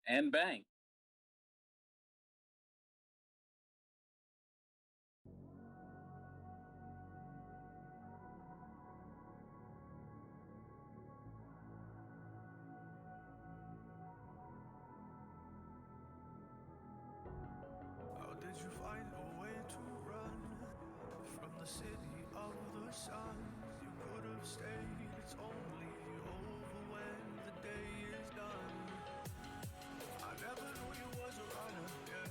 and bang. How did you find a way to run from the city of the sun? You could have stayed, it's only over when the day is done. I never knew you was a runner, yeah.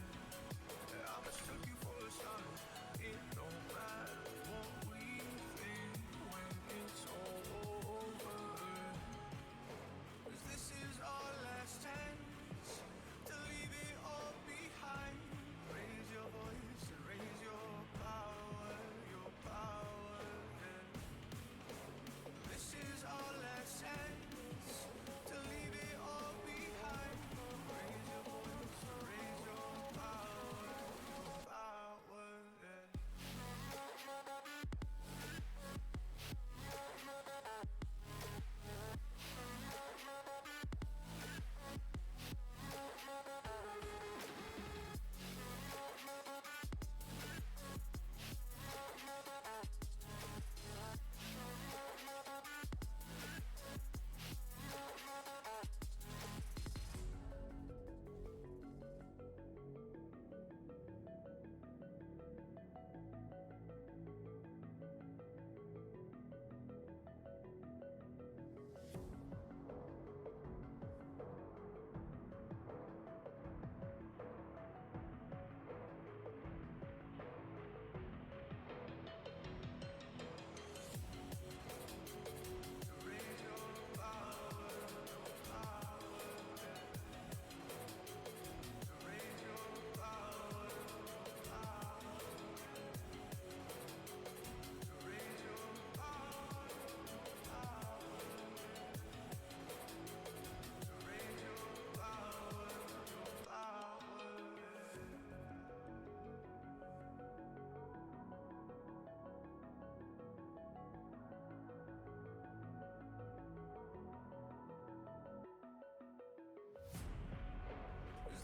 I mistook you for a son. It don't matter what we think when it's all over. 'Cause this is our last chance to leave it all behind. Raise your voice and raise your power, yeah. This is our last chance to leave it all behind. Raise your voice and raise your power, yeah.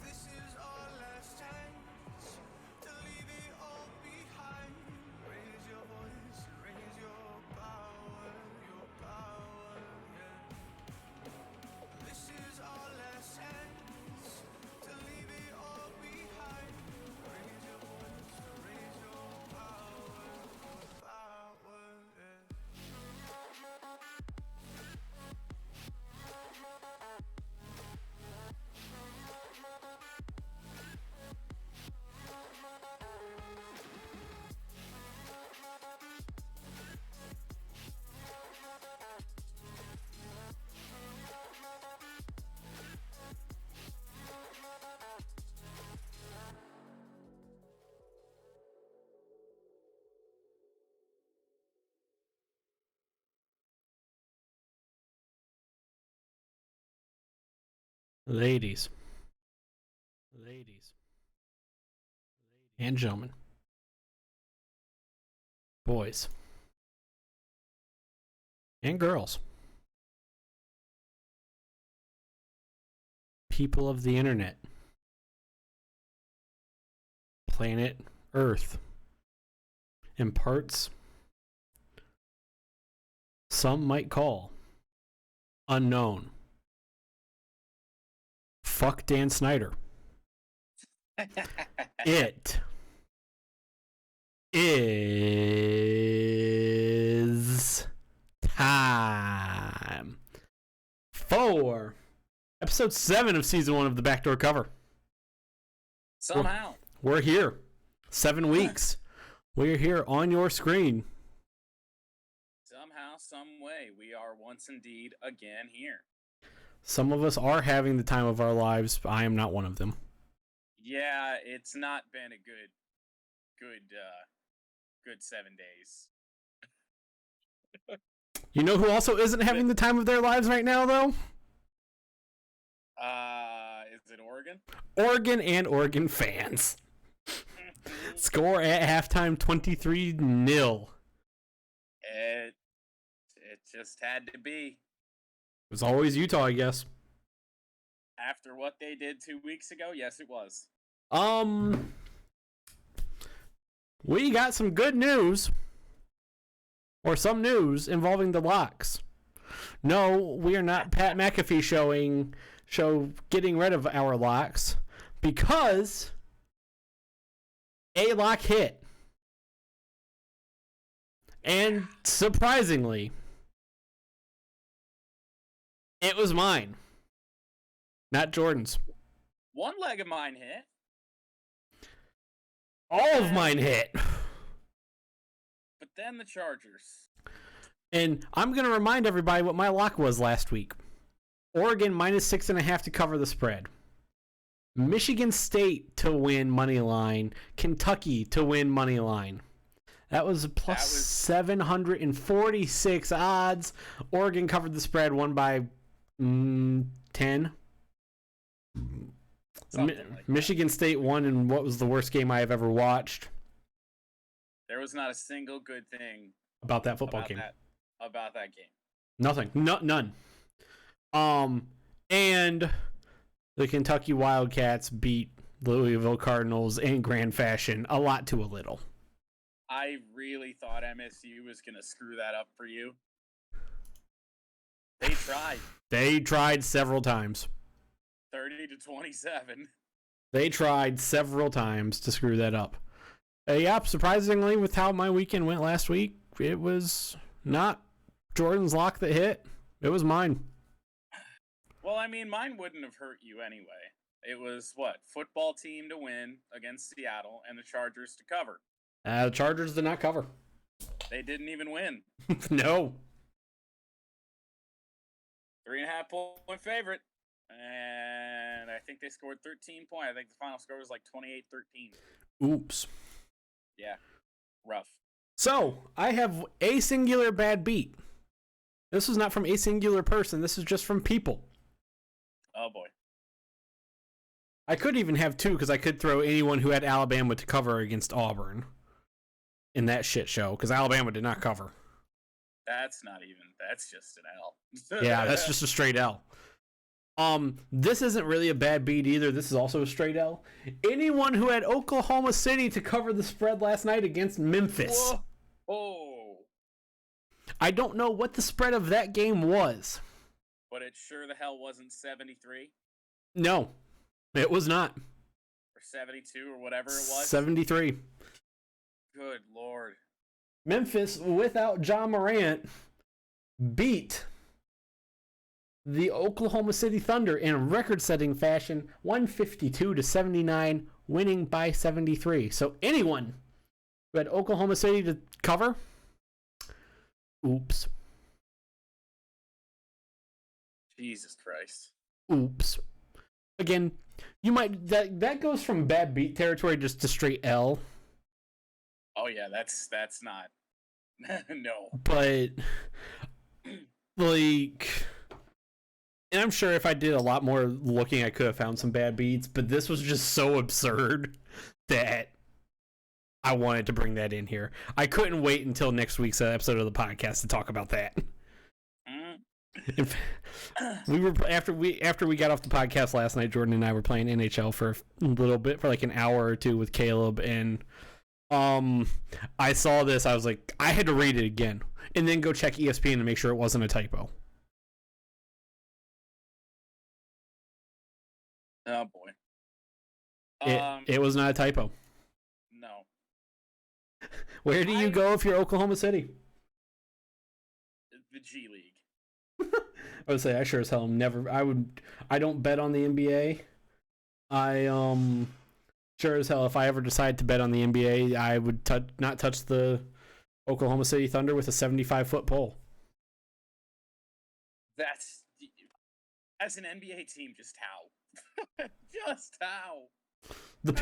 This is our last chance to leave it all behind. Raise your voice, raise your power, yeah. This is our last chance to leave it all behind. Raise your voice, raise your power, yeah. Ladies and gentlemen, boys and girls, people of the internet, planet Earth, in parts some might call unknown. Fuck Dan Snyder. It is time for episode 7 of season 1 of the Backdoor cover. Somehow. We're here. 7 weeks. We're here on your screen. Somehow, some way, we are once indeed again here. Some of us are having the time of our lives, but I am not one of them. Yeah, it's not been a good 7 days. You know who also isn't having the time of their lives right now, though? Is it Oregon? Oregon and Oregon fans. Score at halftime 23-0. It just had to be. It was always Utah, I guess. After what they did 2 weeks ago, yes, it was. We got some good news. Or some news involving the locks. No, we are not Pat McAfee getting rid of our locks, because a lock hit. And surprisingly, it was mine, not Jordan's. One leg of mine hit. All of mine hit. But then the Chargers. And I'm going to remind everybody what my lock was last week. Oregon -6.5 to cover the spread. Michigan State to win money line. Kentucky to win money line. That was plus 746 odds. Oregon covered the spread, won by 10. Like Michigan State won in what was the worst game I have ever watched. There was not a single good thing about that football game. About that game. Nothing. None. And the Kentucky Wildcats beat the Louisville Cardinals in grand fashion, a lot to a little. I really thought MSU was going to screw that up for you. They tried. They tried several times. 30-27. They tried several times to screw that up. Yeah, surprisingly, with how my weekend went last week, it was not Jordan's lock that hit. It was mine. Well, I mean, mine wouldn't have hurt you anyway. It was, football team to win against Seattle and the Chargers to cover. The Chargers did not cover. They didn't even win. No. 3.5 point favorite. And I think they scored 13 points. I think the final score was like 28-13. Oops. Yeah. Rough. So, I have a singular bad beat. This was not from a singular person. This is just from people. Oh, boy. I could even have two, because I could throw anyone who had Alabama to cover against Auburn in that shit show, because Alabama did not cover. That's just an L. Yeah, that's just a straight L. This isn't really a bad beat either. This is also a straight L. Anyone who had Oklahoma City to cover the spread last night against Memphis. Whoa. Oh. I don't know what the spread of that game was. But it sure the hell wasn't 73? No, it was not. Or 72 or whatever it was? 73. Good Lord. Memphis, without John Morant, beat the Oklahoma City Thunder in record-setting fashion, 152-79, winning by 73. So anyone who had Oklahoma City to cover, oops. Jesus Christ. Oops. Again, you might that goes from bad beat territory just to straight L. Oh yeah, that's not. No. But like, and I'm sure if I did a lot more looking, I could have found some bad beats, but this was just so absurd that I wanted to bring that in here. I couldn't wait until next week's episode of the podcast to talk about that. We were after we got off the podcast last night. Jordan and I were playing NHL for a little bit, for like an hour or two with Caleb, and I saw this. I was like, I had to read it again, and then go check ESPN to make sure it wasn't a typo. Oh boy. It was not a typo. No. Where do you go if you're Oklahoma City? The G League. I would say I sure as hell never. I don't bet on the NBA. I sure as hell, if I ever decide to bet on the NBA, I would not touch the Oklahoma City Thunder with a 75-foot pole. That's, as an NBA team, just how? Just how? The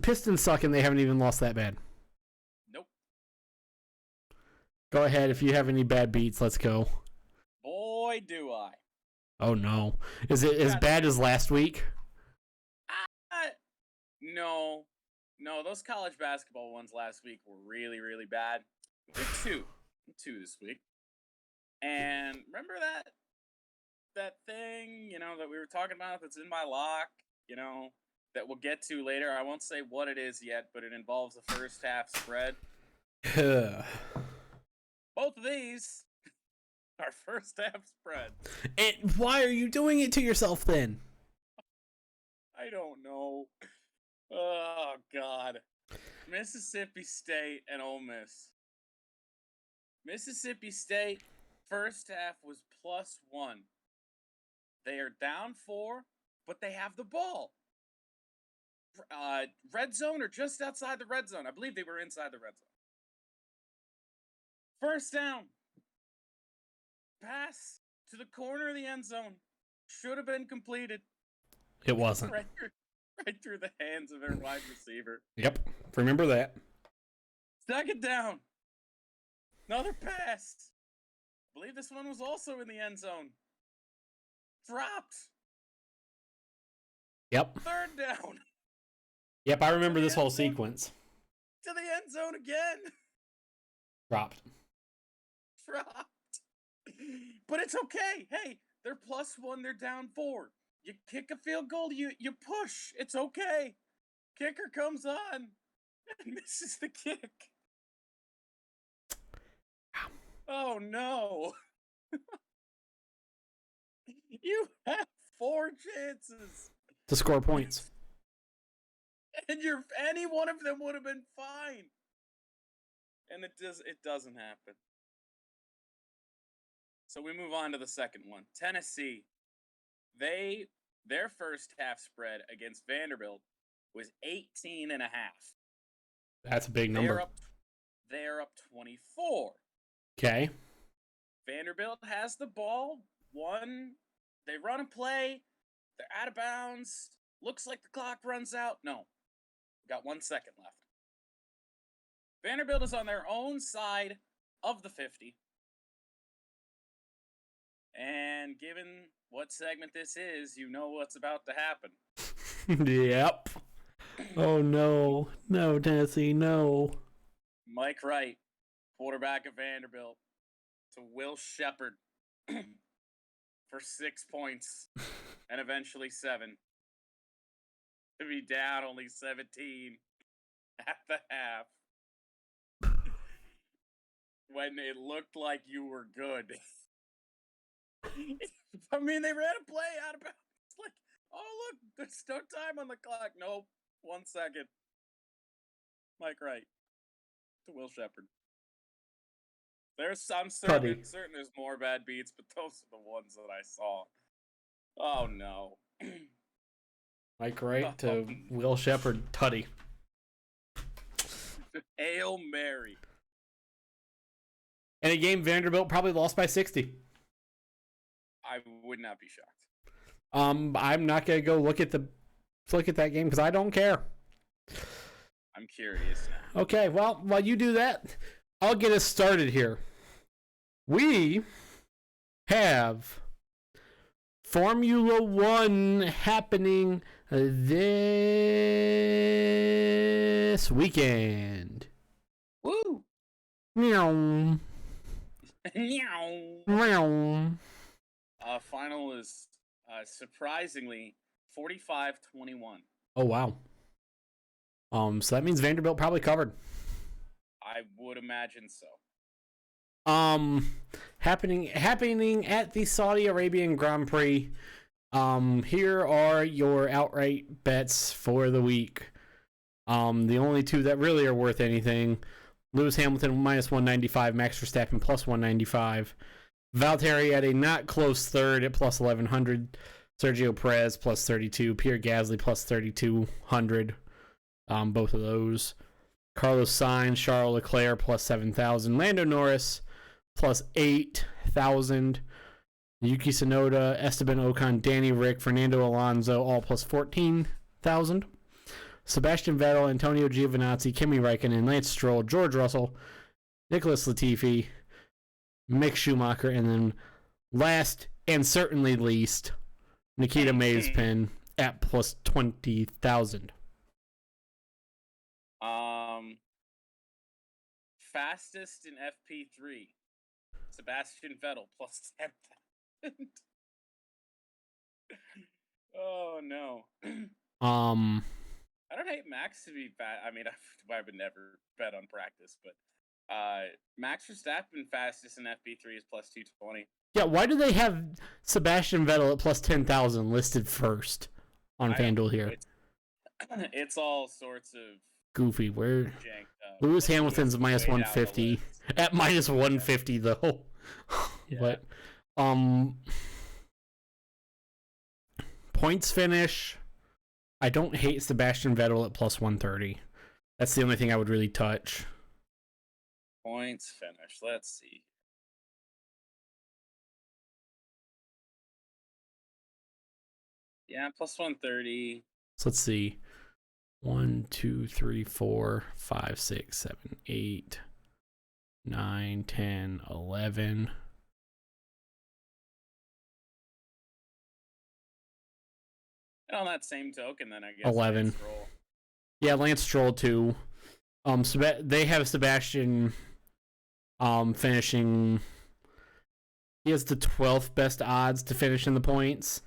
Pistons suck, and they haven't even lost that bad. Nope. Go ahead, if you have any bad beats, let's go. Boy, do I. Oh no. Is it as bad as last week? No. No, those college basketball ones last week were really, really bad. We had two this week. And remember that thing, that we were talking about that's in my lock, that we'll get to later. I won't say what it is yet, but it involves the first half spread. Both of these are first half spread. And why are you doing it to yourself then? I don't know. Oh, God. Mississippi State and Ole Miss. Mississippi State, first half was +1. They are down 4, but they have the ball. Red zone or just outside the red zone. I believe they were inside the red zone. First down. Pass to the corner of the end zone. Should have been completed. It wasn't. Right through the hands of their wide receiver. Yep. Remember that. Second down. Another pass. I believe this one was also in the end zone. Dropped. Yep. Third down. Yep, I remember this whole sequence. To the end zone again. Dropped. But it's okay. Hey, they're +1. They're down 4. You kick a field goal. You push. It's okay. Kicker comes on and misses the kick. Oh no. You have 4 chances to score points. And any one of them would have been fine. And it doesn't happen. So we move on to the second one. Tennessee. Their first half spread against Vanderbilt was 18.5. That's a big number. They're up 24. Okay. Vanderbilt has the ball. They run a play. They're out of bounds. Looks like the clock runs out. No. Got 1 second left. Vanderbilt is on their own side of the 50. And given what segment this is, you know what's about to happen. Yep. Oh, no. No, Tennessee, no. Mike Wright, quarterback of Vanderbilt, to Will Shepard for 6 points and eventually 7. To be down only 17 at the half. When it looked like you were good. I mean, they ran a play out of bounds. Like, oh, look, there's no time on the clock. Nope. 1 second. Mike Wright to Will Shepard. I'm certain there's more bad beats, but those are the ones that I saw. Oh, no. Mike Wright to Will Shepard, tutty. Hail Mary. In a game Vanderbilt probably lost by 60. I would not be shocked. I'm not gonna go look at that game because I don't care. I'm curious now. Okay, well, while you do that, I'll get us started here. We have Formula One happening this weekend. Woo! Meow. Meow. Final is surprisingly 45-21. Oh wow. So that means Vanderbilt probably covered. I would imagine so. Happening at the Saudi Arabian Grand Prix. Here are your outright bets for the week. The only two that really are worth anything: Lewis Hamilton -195, Max Verstappen +195, Valtteri at a not close third at +1100, Sergio Perez +32, Pierre Gasly +3200. Both of those. Carlos Sainz, Charles Leclerc +7,000, Lando Norris +8,000, Yuki Tsunoda, Esteban Ocon, Danny Rick, Fernando Alonso all +14,000. Sebastian Vettel, Antonio Giovinazzi, Kimi Räikkönen, Lance Stroll, George Russell, Nicholas Latifi, Mick Schumacher, and then last and certainly least, Nikita Mazepin at +20,000. Fastest in FP3, Sebastian Vettel +10,000. Oh no. I don't hate Max to be fast. I mean, I would never bet on practice, but Max Verstappen fastest in FP3 is plus 220. Yeah, why do they have Sebastian Vettel at plus 10,000 listed first on FanDuel here? It's all sorts of goofy. Where janked up. Lewis Hamilton's Lewis minus way down the 150 list. at minus 150 though. Yeah. But points finish. I don't hate Sebastian Vettel at plus 130. That's the only thing I would really touch. Points finish. Let's see. Yeah, plus 130. So let's see. 1, 2, 3, 4, 5, 6, 7, 8, 9, 10, 11. And on that same token, then I guess 11. Lance Stroll. Yeah, Lance Stroll too. They have Sebastian finishing. He has the 12th best odds to finish in the points.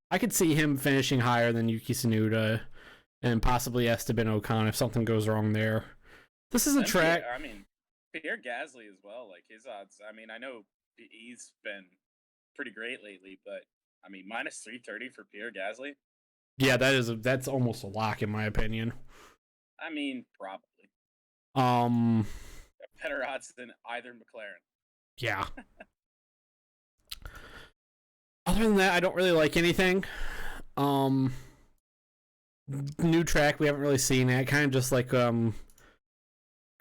I could see him finishing higher than Yuki Tsunoda and possibly Esteban Ocon if something goes wrong there. This is a track. I mean, Pierre Gasly as well. Like his odds. I mean, I know he's been pretty great lately, but I mean, minus 330 for Pierre Gasly. Yeah, that's almost a lock in my opinion. I mean, probably. Better odds than either McLaren. Yeah. Other than that, I don't really like anything. New track we haven't really seen it. Kind of just like Qatar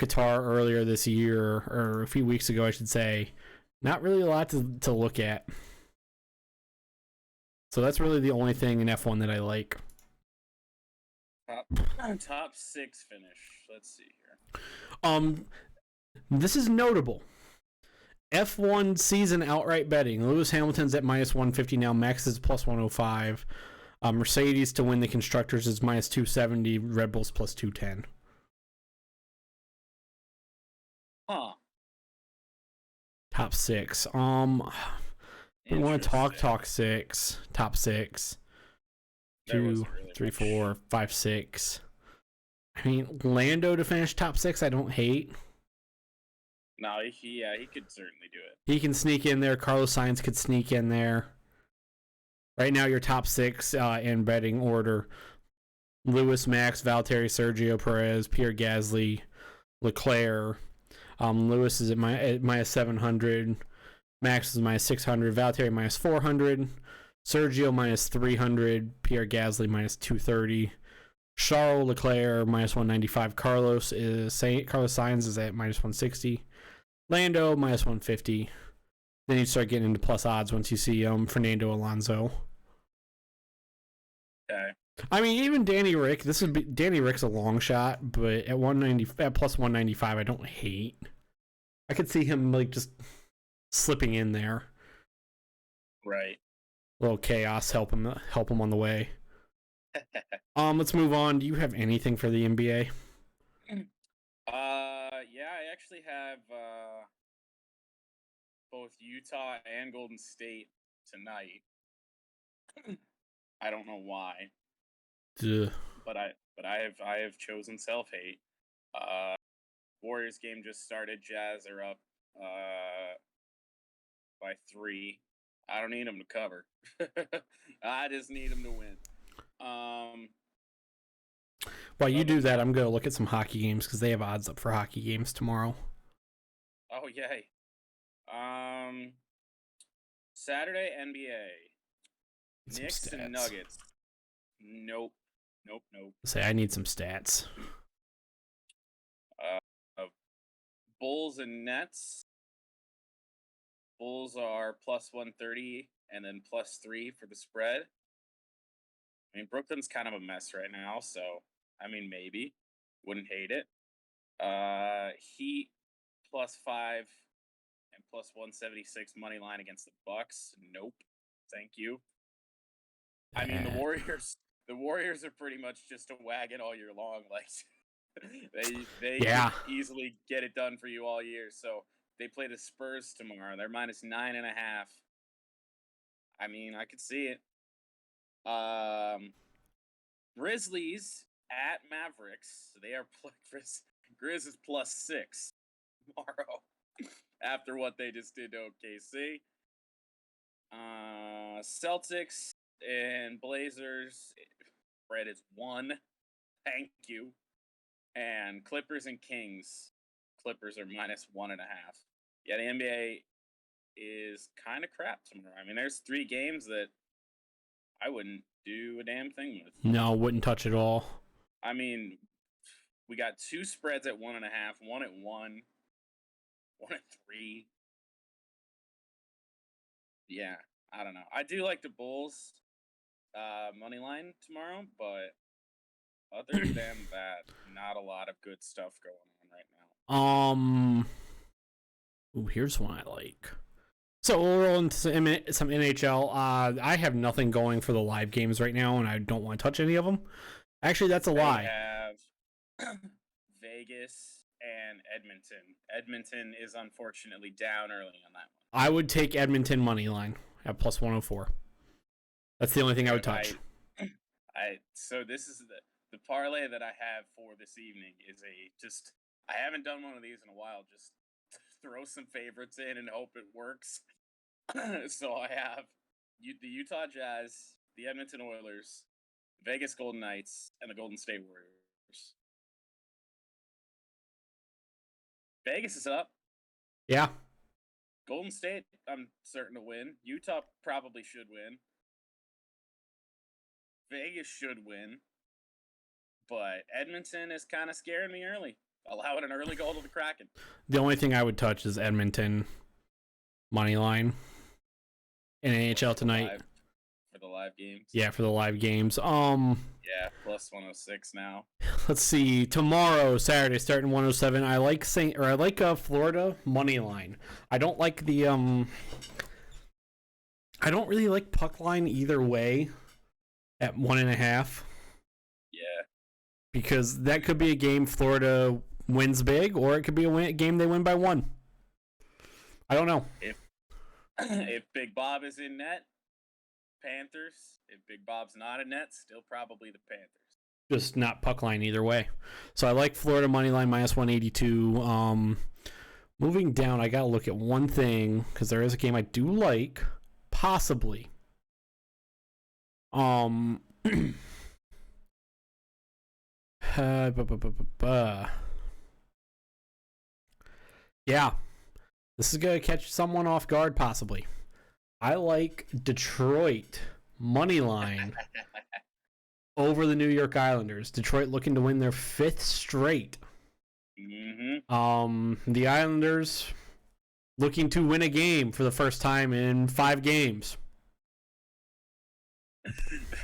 earlier this year, or a few weeks ago, I should say. Not really a lot to look at. So that's really the only thing in F1 that I like. Top 6 finish. Let's see here. This is notable. F1 season outright betting. Lewis Hamilton's at minus 150 now. Max is plus 105. Mercedes to win the Constructors is minus 270. Red Bull's plus 210. Huh. Top 6. We want to talk 6. Top 6. 2, 3, 4, 5, 6. I mean, Lando to finish top 6, I don't hate. No, he could certainly do it. He can sneak in there. Carlos Sainz could sneak in there. Right now, your top 6 in betting order: Lewis, Max, Valtteri, Sergio Perez, Pierre Gasly, Leclerc. Lewis is at minus 700. Max is minus 600. Valtteri minus 400. Sergio minus 300. Pierre Gasly minus 230. Charles Leclerc minus 195. Carlos Sainz is at minus 160. Lando minus 150. Then you start getting into plus odds once you see Fernando Alonso. Okay. I mean, even Danny Rick. Danny Rick's a long shot, but at plus 195, I don't hate. I could see him like just slipping in there. Right. A little chaos help him on the way. Let's move on. Do you have anything for the NBA? Yeah, I actually have both Utah and Golden State tonight. I don't know why. Ugh. But I have chosen self-hate. Warriors game just started. Jazz are up by 3. I don't need them to cover. I just need them to win. While you do that, I'm going to look at some hockey games because they have odds up for hockey games tomorrow. Oh, yay. Saturday, NBA. Knicks and Nuggets. Nope. Say, I need some stats. Bulls and Nets. Bulls are plus 130 and then plus 3 for the spread. I mean, Brooklyn's kind of a mess right now, so, I mean, maybe. Wouldn't hate it. Heat plus 5 and plus 176 money line against the Bucks. Nope. Thank you. I mean, the Warriors are pretty much just a wagon all year long. Like, they can easily get it done for you all year. So they play the Spurs tomorrow. They're minus 9.5. I mean, I could see it. Grizzlies at Mavericks. They are Grizz is +6 tomorrow after what they just did to OKC. Celtics and Blazers. Spread is 1. Thank you. And Clippers and Kings. Clippers are -1.5. Yeah, the NBA is kind of crap tomorrow. I mean, there's 3 games that I wouldn't do a damn thing with. No, wouldn't touch at all. I mean, we got 2 spreads at 1.5, 1 at 1, 1 at 3. Yeah, I don't know. I do like the Bulls money line tomorrow, but other than that, not a lot of good stuff going on right now. Ooh, here's one I like. So we'll roll into some NHL. I have nothing going for the live games right now, and I don't want to touch any of them. Actually, that's a lie. I have Vegas and Edmonton. Edmonton is unfortunately down early on that one. I would take Edmonton money line at +104. That's the only thing I would touch. So this is the parlay that I have for this evening is I haven't done one of these in a while. Just throw some favorites in and hope it works. So I have the Utah Jazz, the Edmonton Oilers, Vegas Golden Knights, and the Golden State Warriors. Vegas is up. Yeah. Golden State, I'm certain to win. Utah probably should win. Vegas should win. But Edmonton is kind of scaring me early. Allowing an early goal to the Kraken. The only thing I would touch is Edmonton money line in NHL tonight. For the live games? Yeah, for the live games. Yeah, +106 now. Let's see. Tomorrow, Saturday, starting 107. I like Florida money line. I don't like the I don't really like puck line either way at 1.5. Yeah. Because that could be a game Florida wins big, or it could be a game they win by 1. I don't know. If Big Bob is in net, Panthers. If Big Bob's not in net, still probably the Panthers. Just not puck line either way. So I like Florida money line -182. Moving down, I gotta look at one thing because there is a game I do like, possibly. Yeah, this is gonna catch someone off guard, possibly. I like Detroit money line over the New York Islanders. Detroit looking to win their 5th straight. Mm-hmm. The Islanders looking to win a game for the first time in 5 games.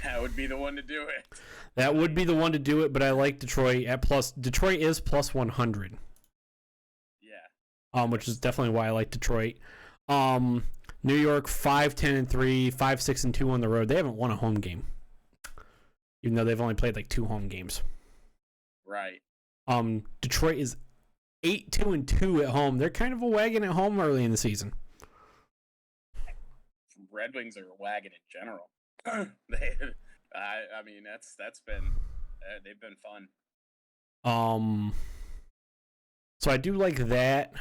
That would be the one to do it. That would be the one to do it, but I like Detroit at Detroit is +100. Yeah. Which is definitely why I like Detroit. New York 5-10-3, 5-6-2 on the road. They haven't won a home game, even though they've only played like 2 home games. Right. Detroit is 8-2-2 at home. They're kind of a wagon at home early in the season. Red Wings are a wagon in general. I mean that's been they've been fun. So I do like that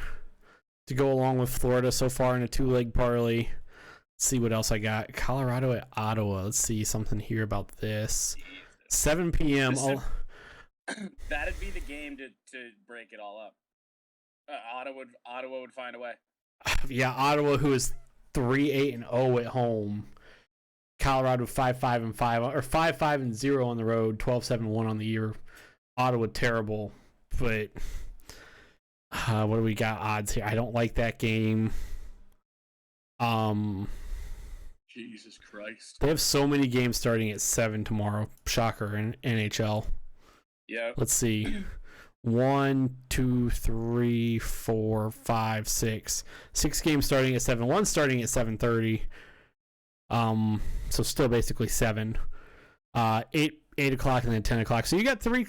to go along with Florida so far in a 2-leg parlay. Let's see what else I got. Colorado at Ottawa. Let's see something here about this. 7 p.m. That'd be the game to break it all up. Ottawa would find a way. Yeah, Ottawa, who is 3-8-0 at home. Colorado 5-5-5 or 5-5-0 on the road, 12-7-1 on the year. Ottawa terrible, but what do we got odds here? I don't like that game. Jesus Christ. They have so many games starting at 7 tomorrow. Shocker in NHL. Yeah. Let's see. 1, 2, 3, 4, 5, 6. 6 games starting at 7. 1 starting at 7:30. So still basically 7. 8 o'clock and then 10 o'clock. So you got three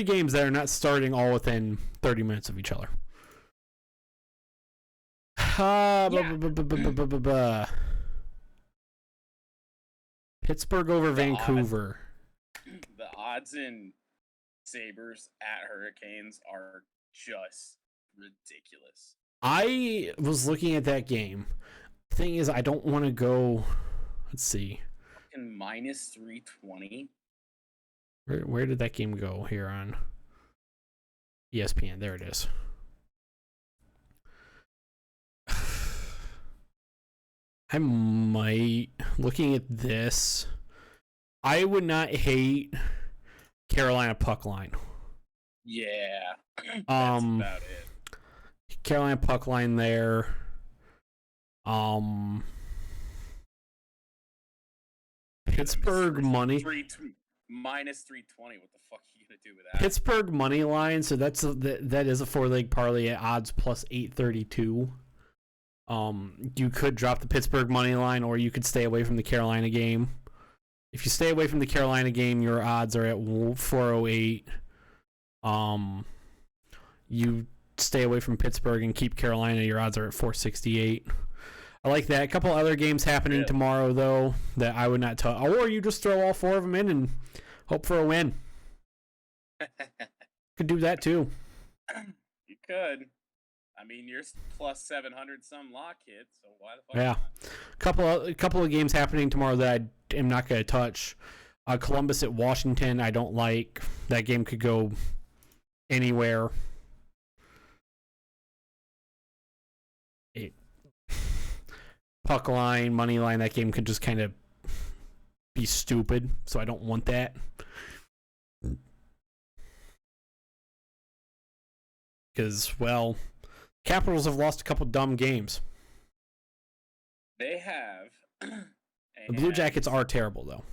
games that are not starting all within 30 minutes of each other. Pittsburgh over Vancouver. The odds in Sabres at Hurricanes are just ridiculous. I was looking at that game. The thing is, I don't want to go. Let's see. Fucking minus 320. Where did that game go here on ESPN? There it is. I might, looking at this, I would not hate Carolina puck line. Yeah. That's about it. Carolina puck line there. Pittsburgh money. Minus 320. What the fuck are you gonna do with that? Pittsburgh money line. So that is a 4-leg parlay at odds plus 832. You could drop the Pittsburgh money line, or you could stay away from the Carolina game. If you stay away from the Carolina game, your odds are at 408. You stay away from Pittsburgh and keep Carolina, your odds are at 468. I like that. A couple other games happening tomorrow, though, that I would not touch. Or you just throw all four of them in and hope for a win. Could do that, too. You could. I mean, you're plus 700 some lock hit, so why the fuck not? A couple of games happening tomorrow that I am not going to touch. Columbus at Washington, I don't like. That game could go anywhere. Puck line, money line, that game could just kind of be stupid, so I don't want that. Because, well, Capitals have lost a couple dumb games. They have. The Blue Jackets are terrible, though.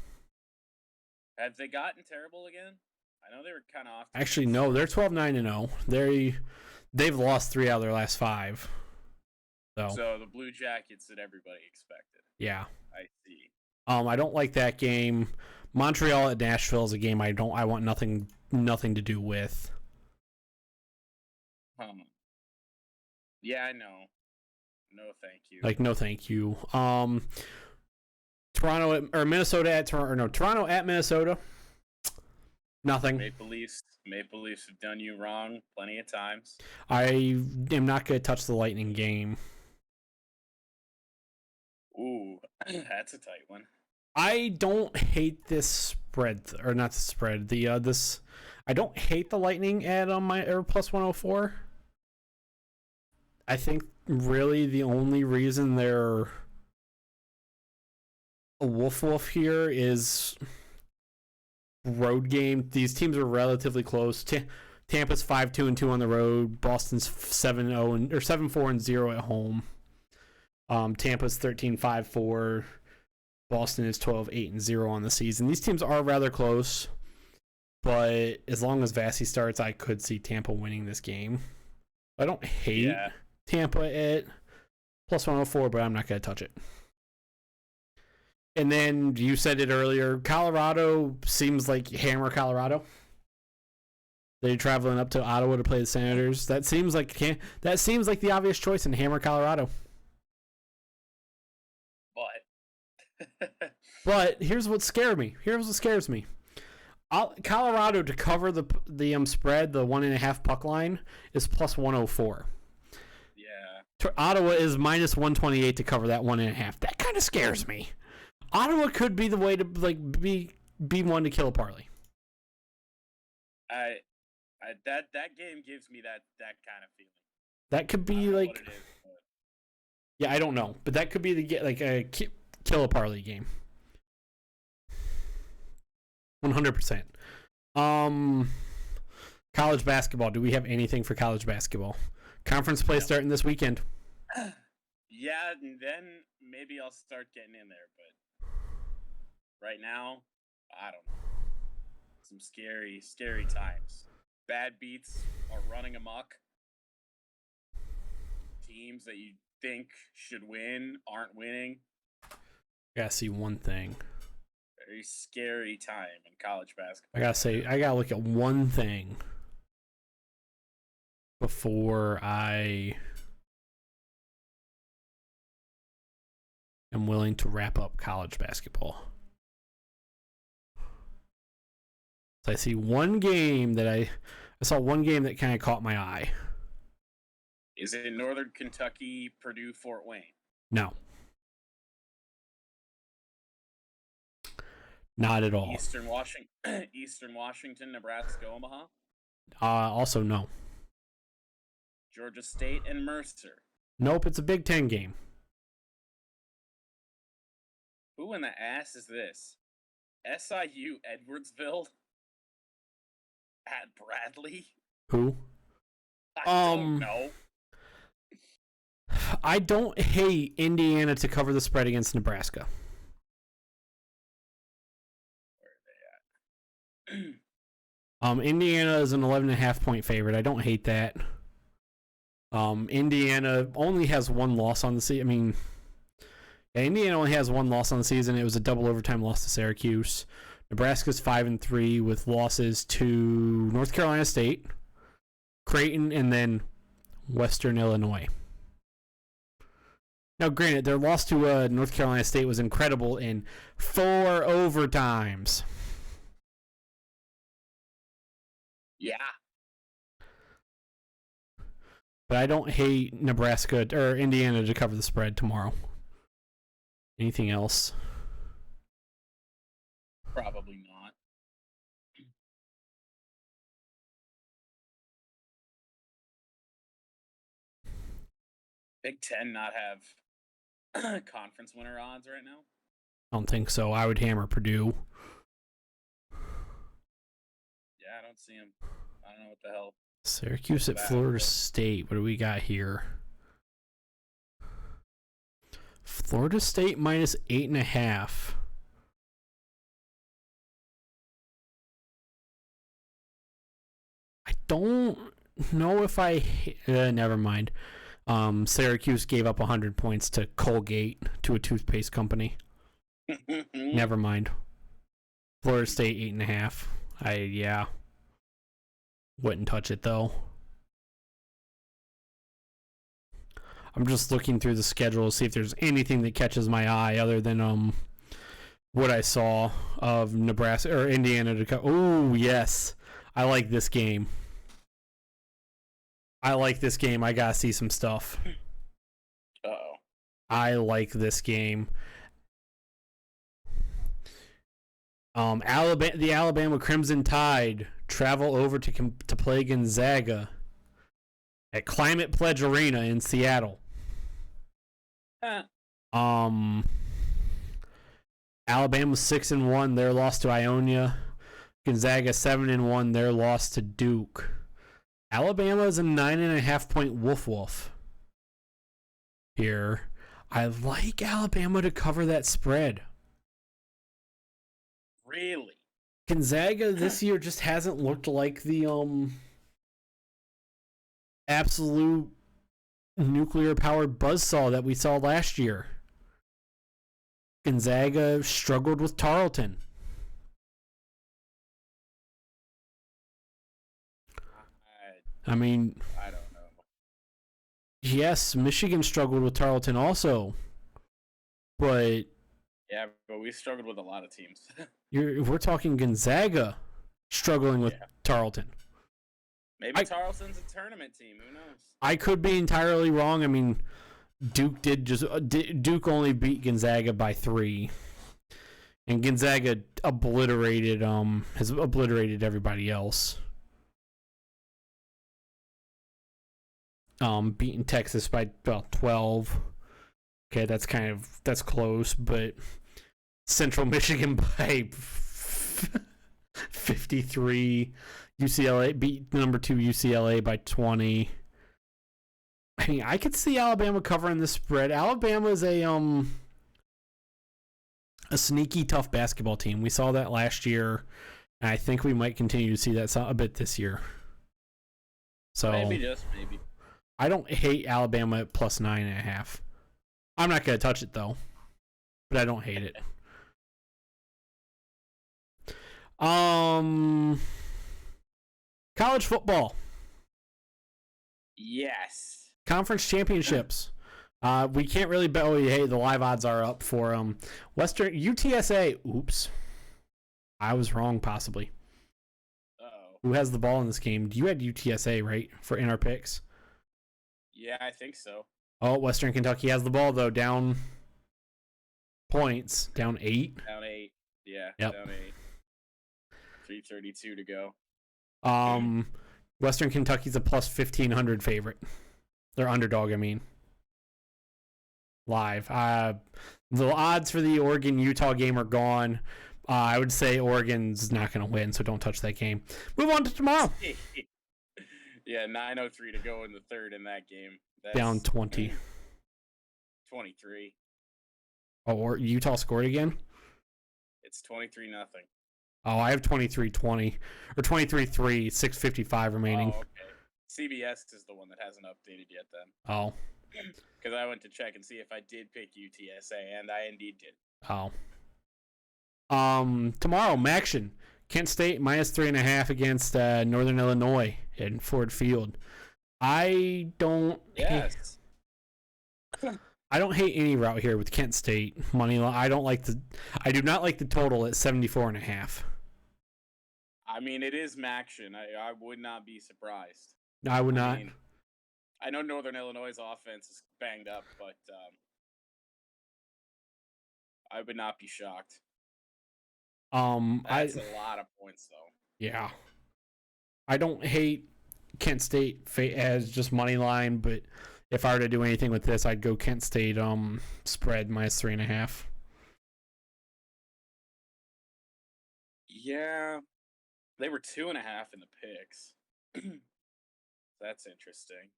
Have they gotten terrible again? I know they were kind of off. Actually, no, they're 12-9-0. They've lost 3 out of their last 5. So the Blue Jackets that everybody expected. Yeah. I see. I don't like that game. Montreal at Nashville is a game I want nothing to do with. Yeah, I know. No, thank you. No, thank you. Toronto at Minnesota. Nothing. Maple Leafs have done you wrong plenty of times. I am not going to touch the Lightning game. Ooh, that's a tight one. I don't hate this spread, or not the spread. I don't hate the Lightning at plus 104. I think really the only reason they're a wolf here is road game. These teams are relatively close. Tampa's 5-2-2 on the road. Boston's 7-4-0 at home. Tampa's 13-5-4. Boston is 12-8-0 on the season. These teams are rather close, but as long as Vasi starts, I could see Tampa winning this game. I don't hate Tampa at plus 104, but I'm not going to touch it. And then you said it earlier, Colorado seems like hammer Colorado. They're traveling up to Ottawa to play the Senators. That seems like the obvious choice in hammer Colorado. But here's what scares me. Colorado to cover the spread, the 1.5 puck line, is plus 104. Yeah. Ottawa is minus 128 to cover that 1.5. That kind of scares me. Ottawa could be the way to be one to kill a parlay. That game gives me that kind of feeling. That could be I don't know, but that could be a kill a parlay game. 100%. College basketball. Do we have anything for college basketball? Conference play starting this weekend. Yeah, and then maybe I'll start getting in there, but right now, I don't know. Some scary, scary times. Bad beats are running amok. Teams that you think should win aren't winning. I gotta see one thing. Very scary time in college basketball. I gotta look at one thing before I am willing to wrap up college basketball. So I see one game that I saw one game that kind of caught my eye. Is it Northern Kentucky, Purdue, Fort Wayne? No. Not at all. Eastern Washington, Nebraska, Omaha? Also no. Georgia State and Mercer? Nope, it's a Big Ten game. Who in the ass is this? SIU Edwardsville? At Bradley? Who? I don't know. I don't hate Indiana to cover the spread against Nebraska. Where are they at? Indiana is an 11.5 point favorite. I don't hate that. Indiana only has one loss on the season. I mean, Indiana only has one loss on the season. It was a double overtime loss to Syracuse. Nebraska's 5-3 with losses to North Carolina State, Creighton, and then Western Illinois. Now, granted, their loss to North Carolina State was incredible in 4 overtimes. Yeah. But I don't hate Nebraska or Indiana to cover the spread tomorrow. Anything else? Probably not. Big Ten not have conference winner odds right now? I don't think so. I would hammer Purdue. Yeah, I don't see him. I don't know what the hell. Syracuse at Florida State. What do we got here? Florida State minus 8.5. I don't know if I... never mind. Syracuse gave up 100 points to Colgate, to a toothpaste company. Never mind. Florida State 8.5. Yeah. Wouldn't touch it though. I'm just looking through the schedule to see if there's anything that catches my eye other than what I saw of Nebraska or Indiana to oh yes. I like this game. I gotta see some stuff. Uh-oh. I like this game. The Alabama Crimson Tide travel over to play Gonzaga at Climate Pledge Arena in Seattle. Alabama 6-1, their loss to Ionia. Gonzaga 7-1, their loss to Duke. Alabama is a 9.5 point wolf here. I like Alabama to cover that spread. Really? Gonzaga this year just hasn't looked like the absolute nuclear powered buzzsaw that we saw last year. Gonzaga struggled with Tarleton. I mean, I don't know. Yes, Michigan struggled with Tarleton also. But yeah, but we struggled with a lot of teams. we're talking Gonzaga struggling with Tarleton. Maybe Tarleton's a tournament team. Who knows? I could be entirely wrong. I mean, Duke only beat Gonzaga by 3, and Gonzaga has obliterated everybody else. Beating Texas by about 12. Okay, that's close, but Central Michigan by 53. UCLA beat number 2 UCLA by 20. I mean, I could see Alabama covering the spread. Alabama is a sneaky tough basketball team. We saw that last year, and I think we might continue to see that a bit this year. So maybe, just maybe. I don't hate Alabama at plus 9.5. I'm not going to touch it, though. But I don't hate it. College football. Yes. Conference championships. We can't really bet. Oh, hey, the live odds are up for Western UTSA. Oops. I was wrong, possibly. Who has the ball in this game? You had UTSA, right, in our picks? Yeah, I think so. Oh, Western Kentucky has the ball, though, down points. Down 8. Down 8. Yeah, yep. Down 8. 3:32 to go. Western Kentucky's a plus 1,500 favorite. They're underdog, I mean. Live. The odds for the Oregon-Utah game are gone. I would say Oregon's not going to win, so don't touch that game. Move on to tomorrow. Yeah, 9:03 to go in the third in that game. That's down 20. 23. Oh, or Utah scored again? It's 23-0. Oh, I have 23-20 or 23-3, 6:55 remaining. Oh, okay. CBS is the one that hasn't updated yet then. Oh. Because I went to check and see if I did pick UTSA, and I indeed did. Oh. Tomorrow, Maction. Kent State minus 3.5 against Northern Illinois in Ford Field. I don't. Yes. I don't hate any route here with Kent State money line. I do not like the total at 74.5. I mean, it is Maction. I would not be surprised. No, I would not. I know Northern Illinois' offense is banged up, but I would not be shocked. That's a lot of points, though. Yeah. I don't hate Kent State as just money line, but if I were to do anything with this, I'd go Kent State spread minus 3.5. Yeah. They were 2.5 in the picks. That's interesting.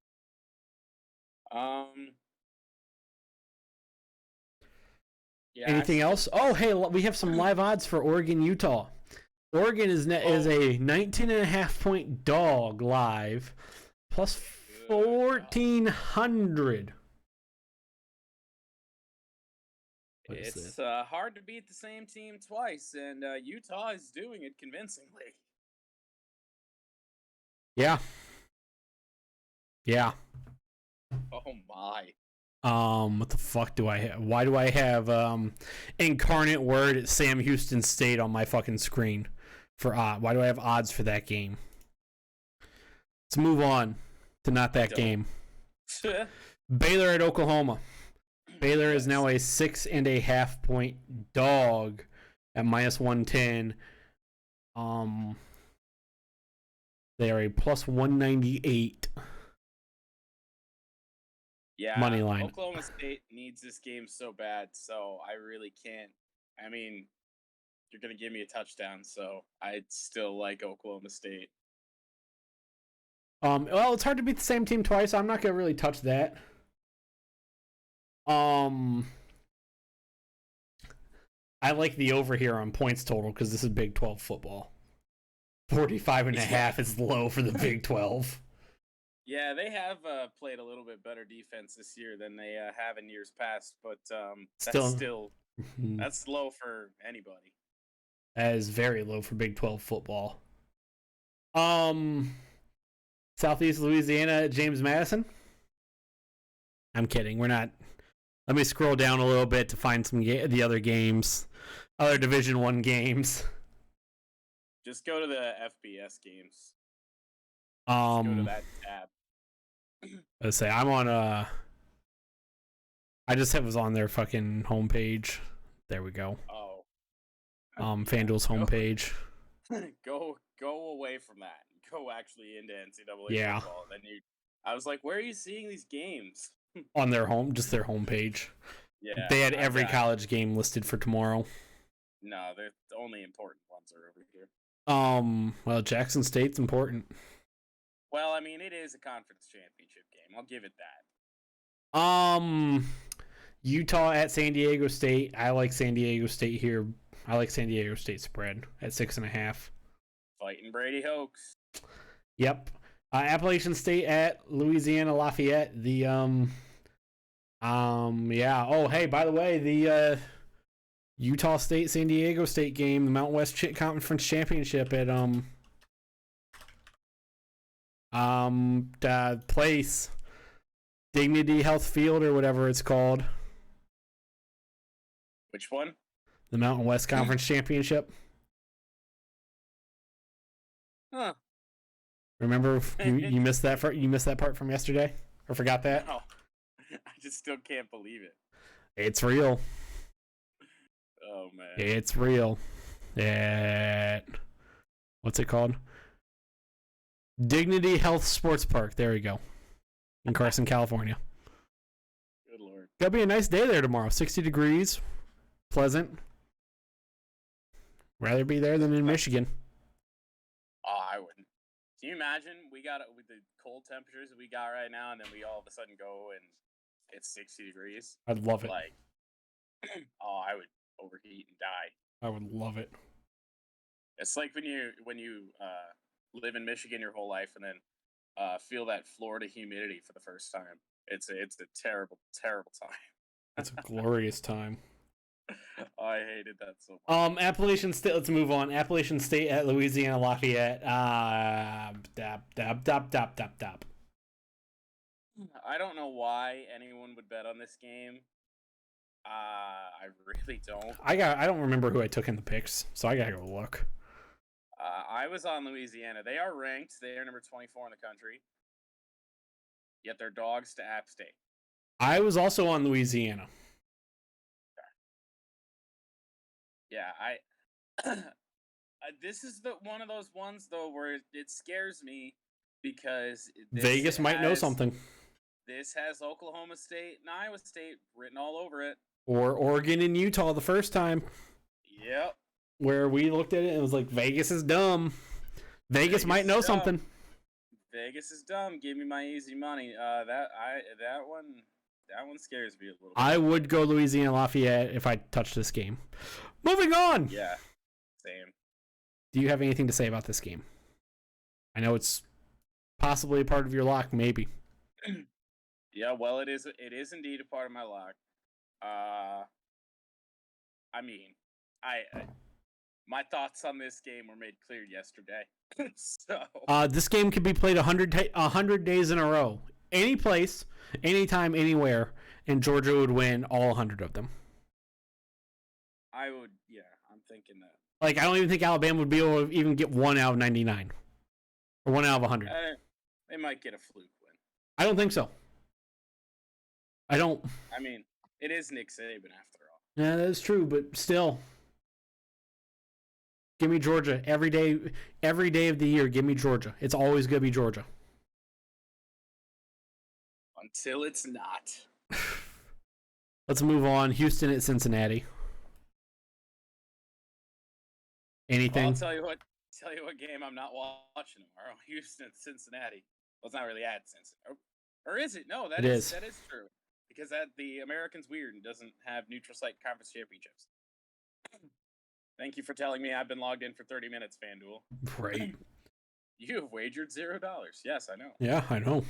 Yeah, anything else? Oh, hey, we have some live odds for Oregon, Utah. Oregon is a 19.5 point dog live, plus 1,400. It's hard to beat the same team twice, and Utah is doing it convincingly. Yeah. Yeah. Oh my. What the fuck do I have? Why do I have Incarnate Word at Sam Houston State on my fucking screen for odd? Why do I have odds for that game? Let's move on to not that game. Baylor at Oklahoma. Baylor is now a 6.5 point dog at minus 110. They are a plus 198. Yeah, money line. Oklahoma State needs this game so bad, so I really can't. I mean, you're going to give me a touchdown, so I'd still like Oklahoma State. Well, it's hard to beat the same team twice. So I'm not going to really touch that. I like the over here on points total because this is Big 12 football. 45.5 is low for the Big 12. Yeah, they have played a little bit better defense this year than they have in years past, but that's still that's low for anybody. That is very low for Big 12 football. Southeast Louisiana, James Madison. I'm kidding. We're not. Let me scroll down a little bit to find some the other games, other Division I games. Just go to the FBS games. Just go to that tab. Let's say I'm on I just was on their fucking homepage. There we go. Oh. FanDuel's homepage. Go away from that. Go actually into NCAA football. Then I was like, where are you seeing these games? On their their homepage. Yeah. They had every college game listed for tomorrow. No, the only important ones are over here. Well, Jackson State's important. Well, I mean, it is a conference championship game. I'll give it that. Utah at San Diego State. I like San Diego State here. I like San Diego State spread at 6.5. Fighting Brady Hoax. Yep. Appalachian State at Louisiana Lafayette. The yeah. Oh, hey, by the way, the Utah State San Diego State game, the Mountain West Conference Championship at place Dignity Health Field or whatever it's called. Which one? The Mountain West Conference Championship. Huh. Remember you missed that part from yesterday, or forgot that? No, I just still can't believe it. It's real. Oh man, it's real. What's it called? Dignity Health Sports Park. There we go. In Carson, California. Good lord. Gonna be a nice day there tomorrow. 60 degrees. Pleasant. Rather be there than in Michigan. Oh, I wouldn't. Can you imagine we got with the cold temperatures that we got right now, and then we all of a sudden go and it's 60 degrees? I'd love it. Like, oh, I would overheat and die. I would love it. It's like when you live in Michigan your whole life and then feel that Florida humidity for the first time. It's a terrible, terrible time. It's a glorious time. I hated that so much. Appalachian State. Let's move on. Appalachian State at Louisiana Lafayette. I don't know why anyone would bet on this game. I really don't. I don't remember who I took in the picks, so I gotta go look. I was on Louisiana. They are ranked. They are number 24 in the country. Yet they're dogs to App State. I was also on Louisiana. Yeah, this is one of those ones though where it scares me because Vegas might know something. This has Oklahoma State and Iowa State written all over it. Or Oregon and Utah the first time. Yep. Where we looked at it and it was like, Vegas is dumb. Vegas might know something. Vegas is dumb. Give me my easy money. That one scares me a little bit. I would go Louisiana Lafayette if I touched this game. Moving on. Yeah. Same. Do you have anything to say about this game? I know it's possibly a part of your lock, maybe. Yeah, well, it is indeed a part of my lock. I mean, my thoughts on this game were made clear yesterday. So this game could be played 100 days in a row. Any place, anytime, anywhere, and Georgia would win all 100 of them. I would, yeah, I'm thinking that. Like, I don't even think Alabama would be able to even get 1 out of 99. Or 1 out of 100. They might get a fluke win. I don't think so. I mean, it is Nick Saban after all. Yeah, that's true, but still. Give me Georgia every day of the year. Give me Georgia. It's always going to be Georgia. Until it's not. Let's move on. Houston at Cincinnati. Anything? Well, I'll tell you what game I'm not watching tomorrow. Houston at Cincinnati. Well, it's not really at Cincinnati. Or is it? No, that is true. Because the American's weird and doesn't have neutral site conference championships. Thank you for telling me I've been logged in for 30 minutes, FanDuel. Right. You have wagered $0. Yes, I know. Yeah, I know.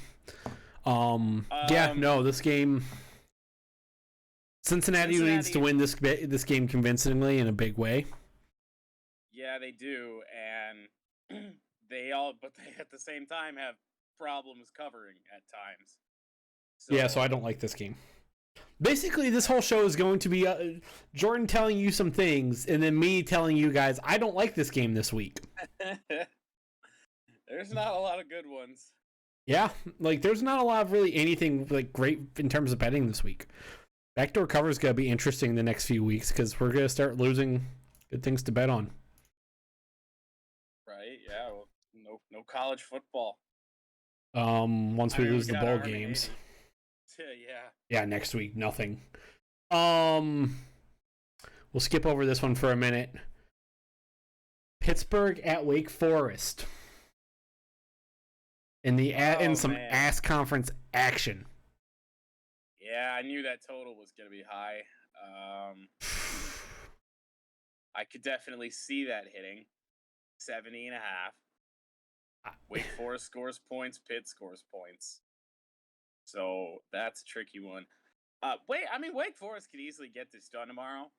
This game. Cincinnati needs to win this game convincingly in a big way. Yeah, they do, and they at the same time have problems covering at times. So I don't like this game. Basically, this whole show is going to be Jordan telling you some things, and then me telling you guys, I don't like this game this week. There's not a lot of good ones. Yeah, like there's not a lot of really anything like great in terms of betting this week. Backdoor cover is going to be interesting the next few weeks because we're going to start losing good things to bet on. Right? Yeah. Well, no college football. Once we lose the bowl games. Yeah. Yeah, next week nothing. We'll skip over this one for a minute. Pittsburgh at Wake Forest. In some ass conference action. Yeah, I knew that total was going to be high. I could definitely see that hitting 70.5. Wake Forest scores points, Pitt scores points. So that's a tricky one. Wake Forest could easily get this done tomorrow.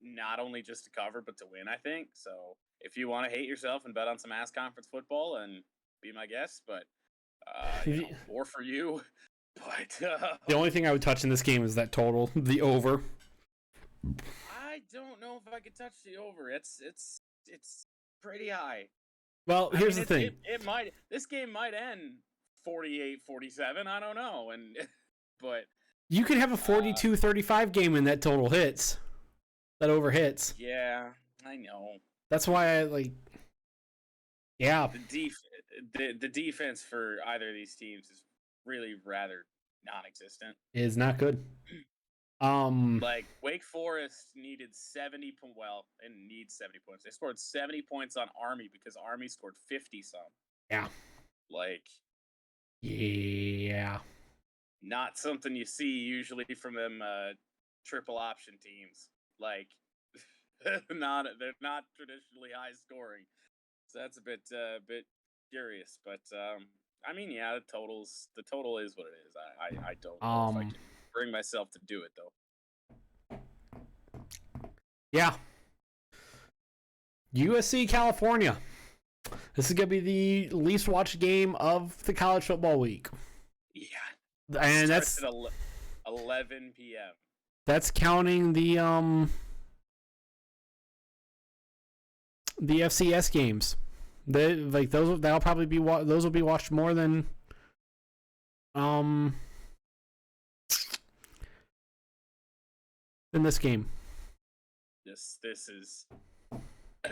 Not only just to cover, but to win, I think. So if you want to hate yourself and bet on some ass conference football, and be my guest, but more for you. But the only thing I would touch in this game is that total, the over. I don't know if I could touch the over. It's pretty high. Well, here's the thing. This game might end 48-47. I don't know. But you could have a 42-35 game and that total hits. That over hits. Yeah, I know. That's why I like. Yeah. The defense for either of these teams is really rather non-existent. It is not good. Like Wake Forest needed 70 points. Well, they didn't need 70 points. They scored 70 points on Army because Army scored 50 some. Yeah. Like. Yeah. Not something you see usually from them triple option teams. Like, they're not traditionally high scoring, so that's a bit curious. But I mean, yeah, the total is what it is. I don't know if I can bring myself to do it though. Yeah. USC California. This is gonna be the least watched game of the college football week. Yeah. And that's at 11 p.m. That's counting the FCS games. That'll probably be those will be watched more than this game. This is a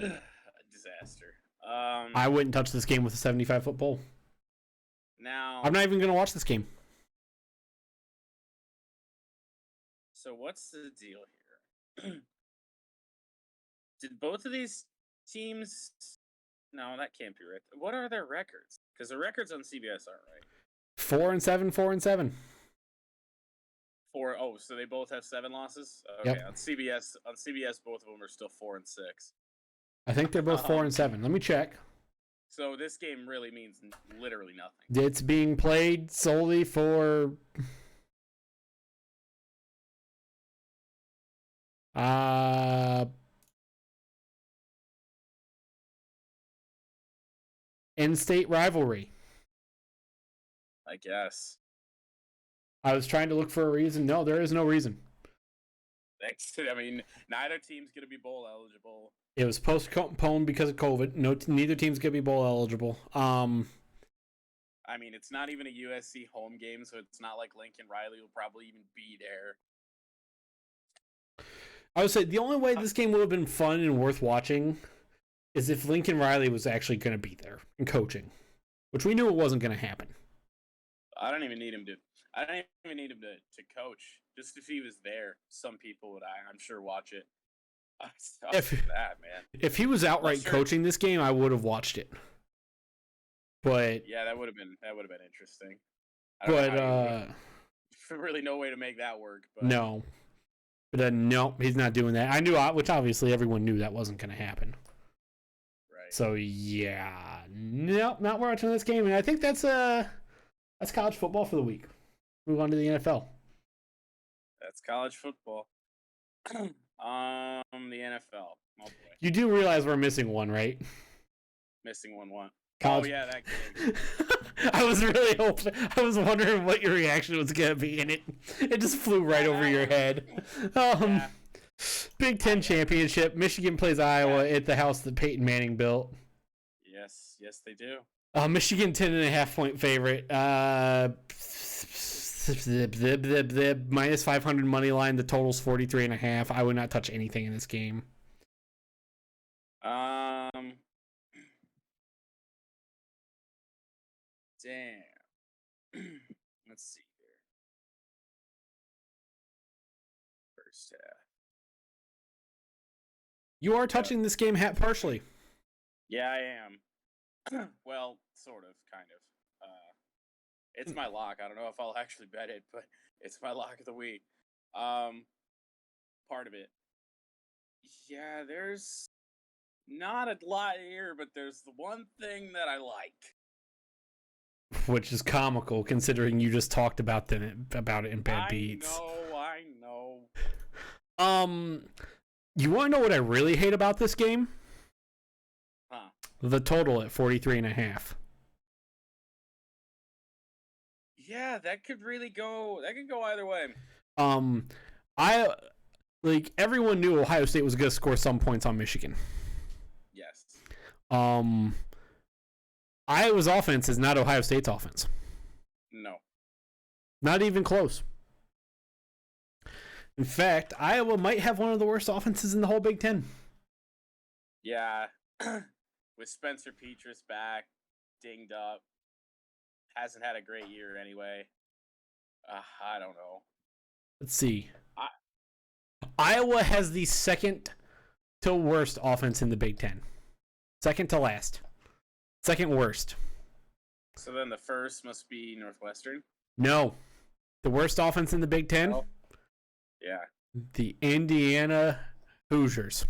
disaster. I wouldn't touch this game with a 75-foot pole. Now I'm not even gonna watch this game. So what's the deal here? Did both of these teams? No, that can't be right. What are their records? Because the records on CBS aren't right. 4-7, 4-7. So they both have 7 losses. Okay, yep. On CBS, both of them are still 4-6. I think they're both 4-7. Let me check. So this game really means literally nothing. It's being played solely for. In-state rivalry. I guess. I was trying to look for a reason. No, there is no reason. I mean, neither team's going to be bowl eligible. It was postponed because of COVID. Neither team's going to be bowl eligible. I mean, it's not even a USC home game, so it's not like Lincoln Riley will probably even be there. I would say the only way this game would have been fun and worth watching is if Lincoln Riley was actually going to be there and coaching, which we knew it wasn't going to happen. I don't even need him to coach. Just if he was there, some people would, I'm sure, watch it. If he was outright coaching this game, I would have watched it. But yeah, that would have been interesting. Really no way to make that work. But. No. But no, he's not doing that. I knew, which obviously everyone knew that wasn't going to happen. Right. So yeah, nope, not watching this game, and I think that's college football for the week. Move on to the NFL. That's college football. The NFL. Oh boy. You do realize we're missing one, right? Missing one what? College... Oh yeah, that game. I was really hoping. I was wondering what your reaction was gonna be, and it just flew right over your head. Yeah. Big Ten championship. Michigan plays Iowa at the house that Peyton Manning built. Yes, they do. Michigan 10.5-point favorite. Minus 500 money line. The total's 43.5. I would not touch anything in this game. Damn. Let's see here. First half. You are touching this game partially. Yeah, I am. Well, sort of, kind of. It's my lock. I don't know if I'll actually bet it, but it's my lock of the week. Part of it. Yeah, there's not a lot here, but there's the one thing that I like. Which is comical, considering you just talked about it in Bad Beats. I know. You want to know what I really hate about this game? Huh. The total at 43.5. Yeah, that could really go. That could go either way. Everyone knew Ohio State was going to score some points on Michigan. Yes. Iowa's offense is not Ohio State's offense. No. Not even close. In fact, Iowa might have one of the worst offenses in the whole Big Ten. Yeah. With Spencer Petras back, dinged up, hasn't had a great year anyway. I don't know. Let's see. Iowa has the second to worst offense in the Big Ten. Second to last. Second worst. So then the first must be Northwestern? No. The worst offense in the Big Ten? Oh. Yeah. The Indiana Hoosiers.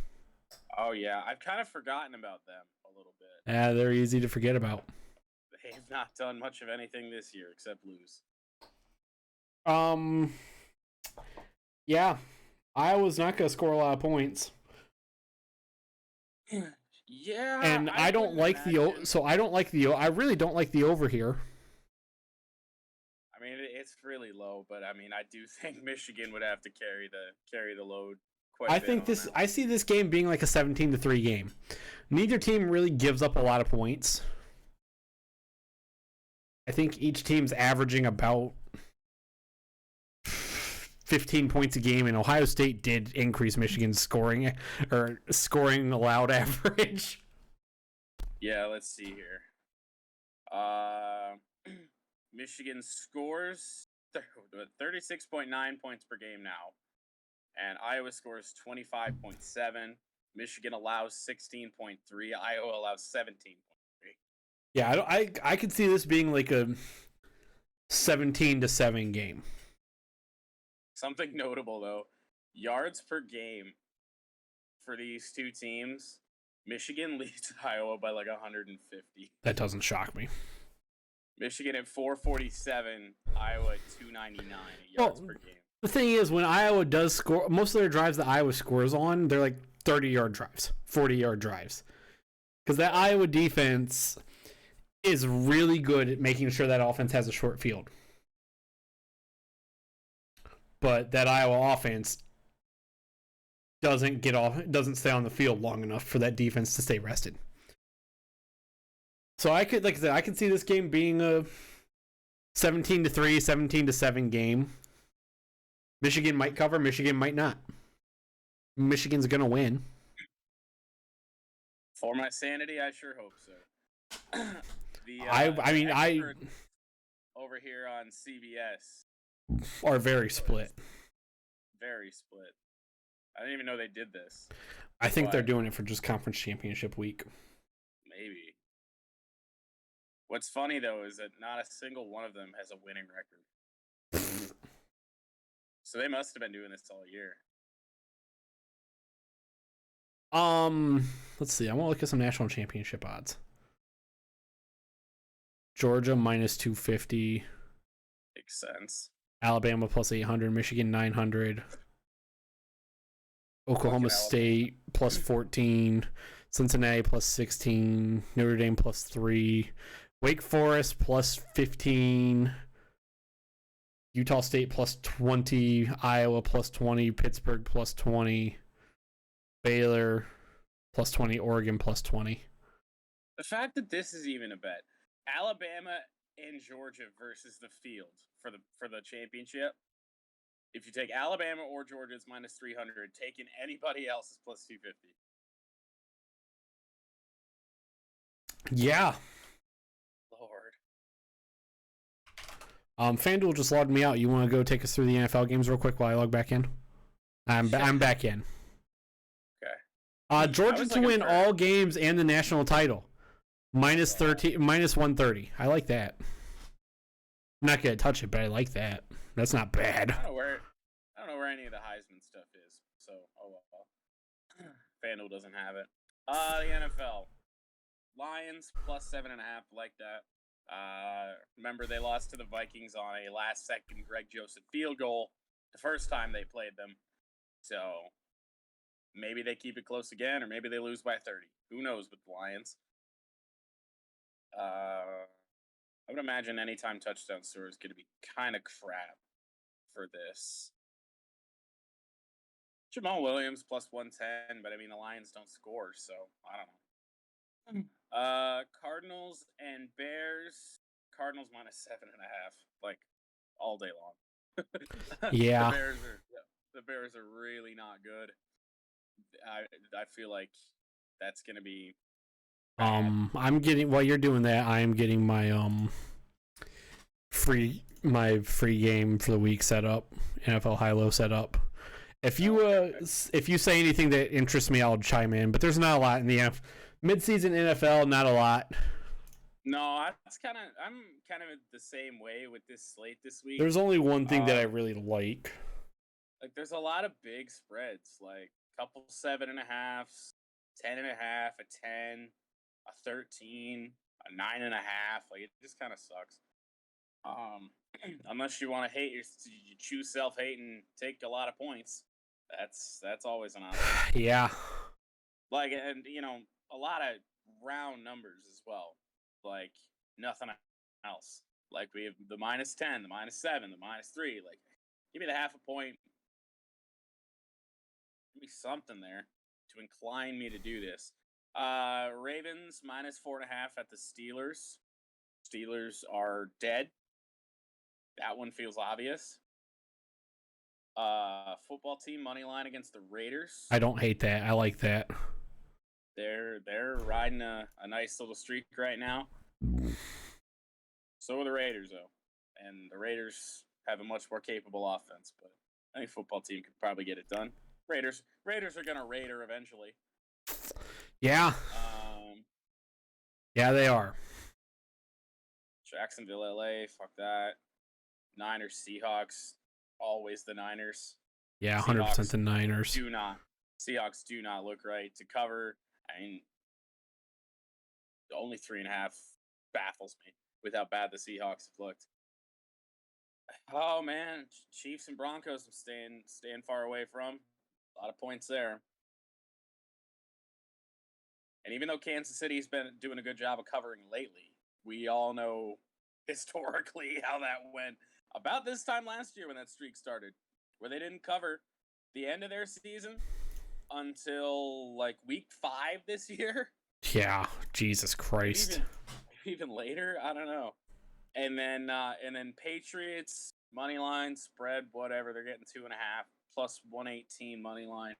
Oh, yeah. I've kind of forgotten about them a little bit. Yeah, they're easy to forget about. They've not done much of anything this year except lose. Yeah. Iowa's not going to score a lot of points. Yeah. And I don't like I really don't like the over here. I mean, it's really low, but I mean, I do think Michigan would have to carry the load quite a bit. I see this game being like a 17-3 game. Neither team really gives up a lot of points. I think each team's averaging about 15 points a game, and Ohio State did increase Michigan's scoring allowed average. Yeah, let's see here. Michigan scores 36.9 points per game now, and Iowa scores 25.7. Michigan allows 16.3. Iowa allows 17.3. Yeah, I could see this being like a 17-7 game. Something notable though, yards per game for these two teams. Michigan leads Iowa by like 150. That doesn't shock me. Michigan at 447, Iowa at 299 yards per game. The thing is, when Iowa does score, most of their drives that Iowa scores on, they're like 30-yard drives, 40-yard drives. Because that Iowa defense is really good at making sure that offense has a short field. But that Iowa offense doesn't stay on the field long enough for that defense to stay rested. So I could see this game being a 17-3, 17-7 game. Michigan might cover, Michigan might not. Michigan's gonna win. For my sanity, I sure hope so. Over here on CBS are very split. Very split. I didn't even know they did this. I think they're doing it for just conference championship week. Maybe. What's funny though is that not a single one of them has a winning record. So they must have been doing this all year. Let's see. I want to look at some national championship odds. Georgia minus 250. Makes sense. Alabama plus 800. Michigan 900. Oklahoma State plus 14. Cincinnati plus 16. Notre Dame plus 3. Wake Forest plus 15. Utah State plus 20. Iowa plus 20. Pittsburgh plus 20. Baylor plus 20. Oregon plus 20. The fact that this is even a bet. Alabama and Georgia versus the field for the championship. If you take Alabama or Georgia, it's minus 300. Taking anybody else is plus 250. Yeah. Lord. FanDuel just logged me out. You want to go take us through the NFL games real quick while I log back in? I'm back in. Okay. Georgia to win all games and the national title. Minus 130. I like that. I'm not gonna touch it, but I like that. That's not bad. I don't know where any of the Heisman stuff is. So well. FanDuel doesn't have it. The NFL. Lions plus 7.5. Like that. Remember they lost to the Vikings on a last-second Greg Joseph field goal the first time they played them. So maybe they keep it close again, or maybe they lose by 30. Who knows with the Lions? I would imagine anytime touchdown score is going to be kind of crap for this. Jamal Williams plus 110, but I mean the Lions don't score, so I don't know. Cardinals and Bears. Cardinals -7.5, like all day long. Yeah. The Bears are really not good. I feel like that's gonna be bad. I'm getting while you're doing that, I am getting my free game for the week set up, NFL high-low set up. If you say anything that interests me, I'll chime in. But there's not a lot in the mid-season NFL. Not a lot. No, I'm kind of the same way with this slate this week. There's only one thing that I really like. Like, there's a lot of big spreads, like a couple 7.5s, 10.5, a 10, a 13, a 9.5. Like, it just kind of sucks. Unless you want to you choose self-hate and take a lot of points. That's always an option. Yeah. Like, and a lot of round numbers as well. Like, nothing else. Like, we have the -10, the -7, the -3. Like, give me the half a point. Give me something there to incline me to do this. Ravens -4.5 at the Steelers. Steelers are dead. That one feels obvious. Football team money line against the Raiders. I don't hate that. I like that. They're riding a nice little streak right now. So are the Raiders, though. And the Raiders have a much more capable offense, but I think football team could probably get it done. Raiders are gonna Raider eventually. Yeah. Yeah, they are. Jacksonville, LA, fuck that. Niners, Seahawks, always the Niners. Yeah, 100% the Niners. Seahawks do not look right to cover. I mean, only 3.5 baffles me with how bad the Seahawks have looked. Oh man, Chiefs and Broncos I'm staying far away from. A lot of points there. And even though Kansas City's been doing a good job of covering lately, we all know historically how that went. About this time last year when that streak started, where they didn't cover the end of their season until like week 5 this year. Yeah, Jesus Christ. Even later, I don't know. And then Patriots money line spread whatever, they're getting 2.5 plus 118 money line.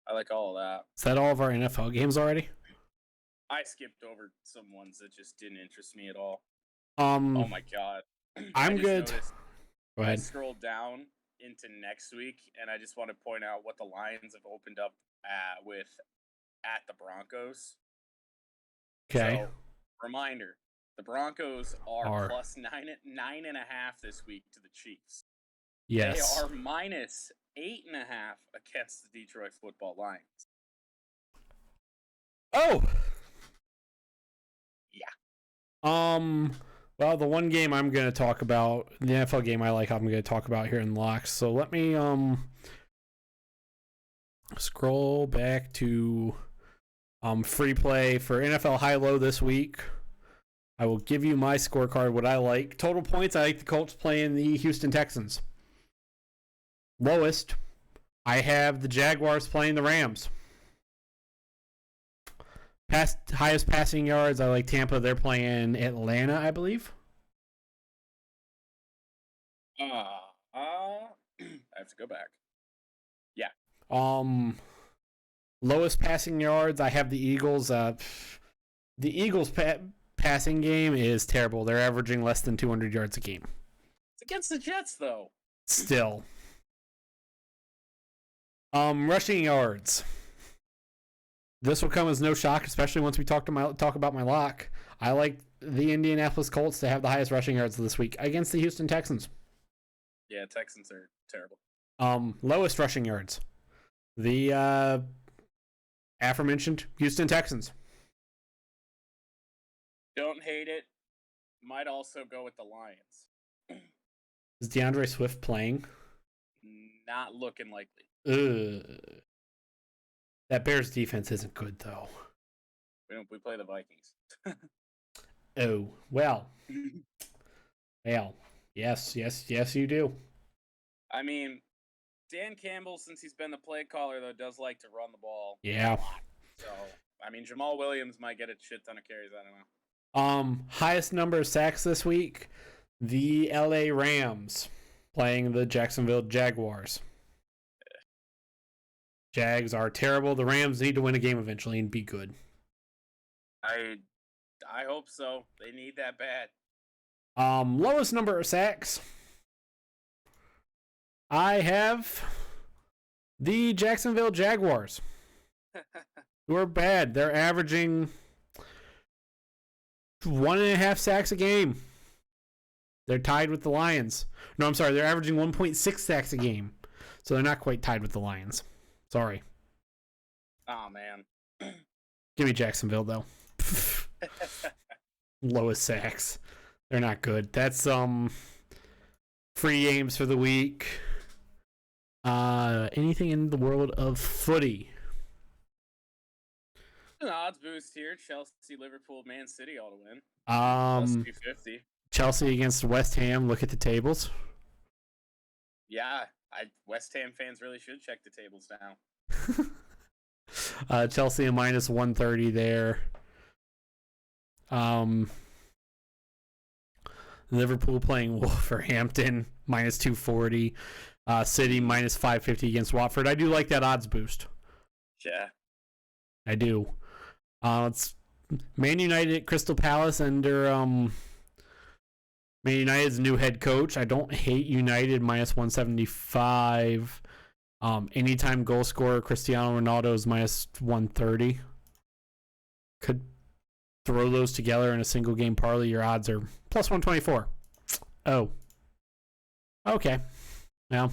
I like all of that. Is that all of our NFL games already? I skipped over some ones that just didn't interest me at all. Oh my god. I'm good. Go ahead. I scrolled down into next week, and I just want to point out what the Lions have opened up at the Broncos. Okay. So, reminder: the Broncos are plus 9.5 this week to the Chiefs. Yes. They are -8.5 against the Detroit Football Lions. Oh. Yeah. Well, the one game I'm going to talk about, the NFL game I'm going to talk about here in Locks. So let me scroll back to free play for NFL high-low this week. I will give you my scorecard, what I like. Total points, I like the Colts playing the Houston Texans. Lowest, I have the Jaguars playing the Rams. Highest passing yards, I like Tampa. They're playing Atlanta, I believe. I have to go back. Yeah. Lowest passing yards, I have the Eagles. The Eagles' passing game is terrible. They're averaging less than 200 yards a game. It's against the Jets, though. Still. Rushing yards. This will come as no shock, especially once we talk about my lock. I like the Indianapolis Colts to have the highest rushing yards this week against the Houston Texans. Yeah, Texans are terrible. Lowest rushing yards. The aforementioned Houston Texans. Don't hate it. Might also go with the Lions. Is DeAndre Swift playing? Not looking likely. That Bears defense isn't good, though. We play the Vikings. Oh, well. Well, yes, you do. I mean, Dan Campbell, since he's been the play caller, though, does like to run the ball. Yeah. So I mean, Jamal Williams might get a shit ton of carries. I don't know. Highest number of sacks this week, the LA Rams playing the Jacksonville Jaguars. Jags are terrible. The Rams need to win a game eventually and be good. I hope so. They need that bad. Lowest number of sacks. I have the Jacksonville Jaguars. Who are bad. They're averaging 1.5 sacks a game. They're tied with the Lions. No, I'm sorry. They're averaging 1.6 sacks a game. So they're not quite tied with the Lions. Sorry. Oh, man. Give me Jacksonville, though. Lowest sacks. They're not good. That's free games for the week. Anything in the world of footy? An odds boost here. Chelsea, Liverpool, Man City all to win. Plus 250. Chelsea against West Ham. Look at the tables. Yeah, West Ham fans really should check the tables now. Chelsea a minus 130 there. Liverpool playing Wolverhampton minus 240. City minus 550 against Watford. I do like that odds boost. Yeah. I do. It's Man United at Crystal Palace under Man United's new head coach. I don't hate United minus 175. Anytime goal scorer Cristiano Ronaldo is minus 130. Could throw those together in a single game parlay. Your odds are plus 124. Oh. Okay. Well.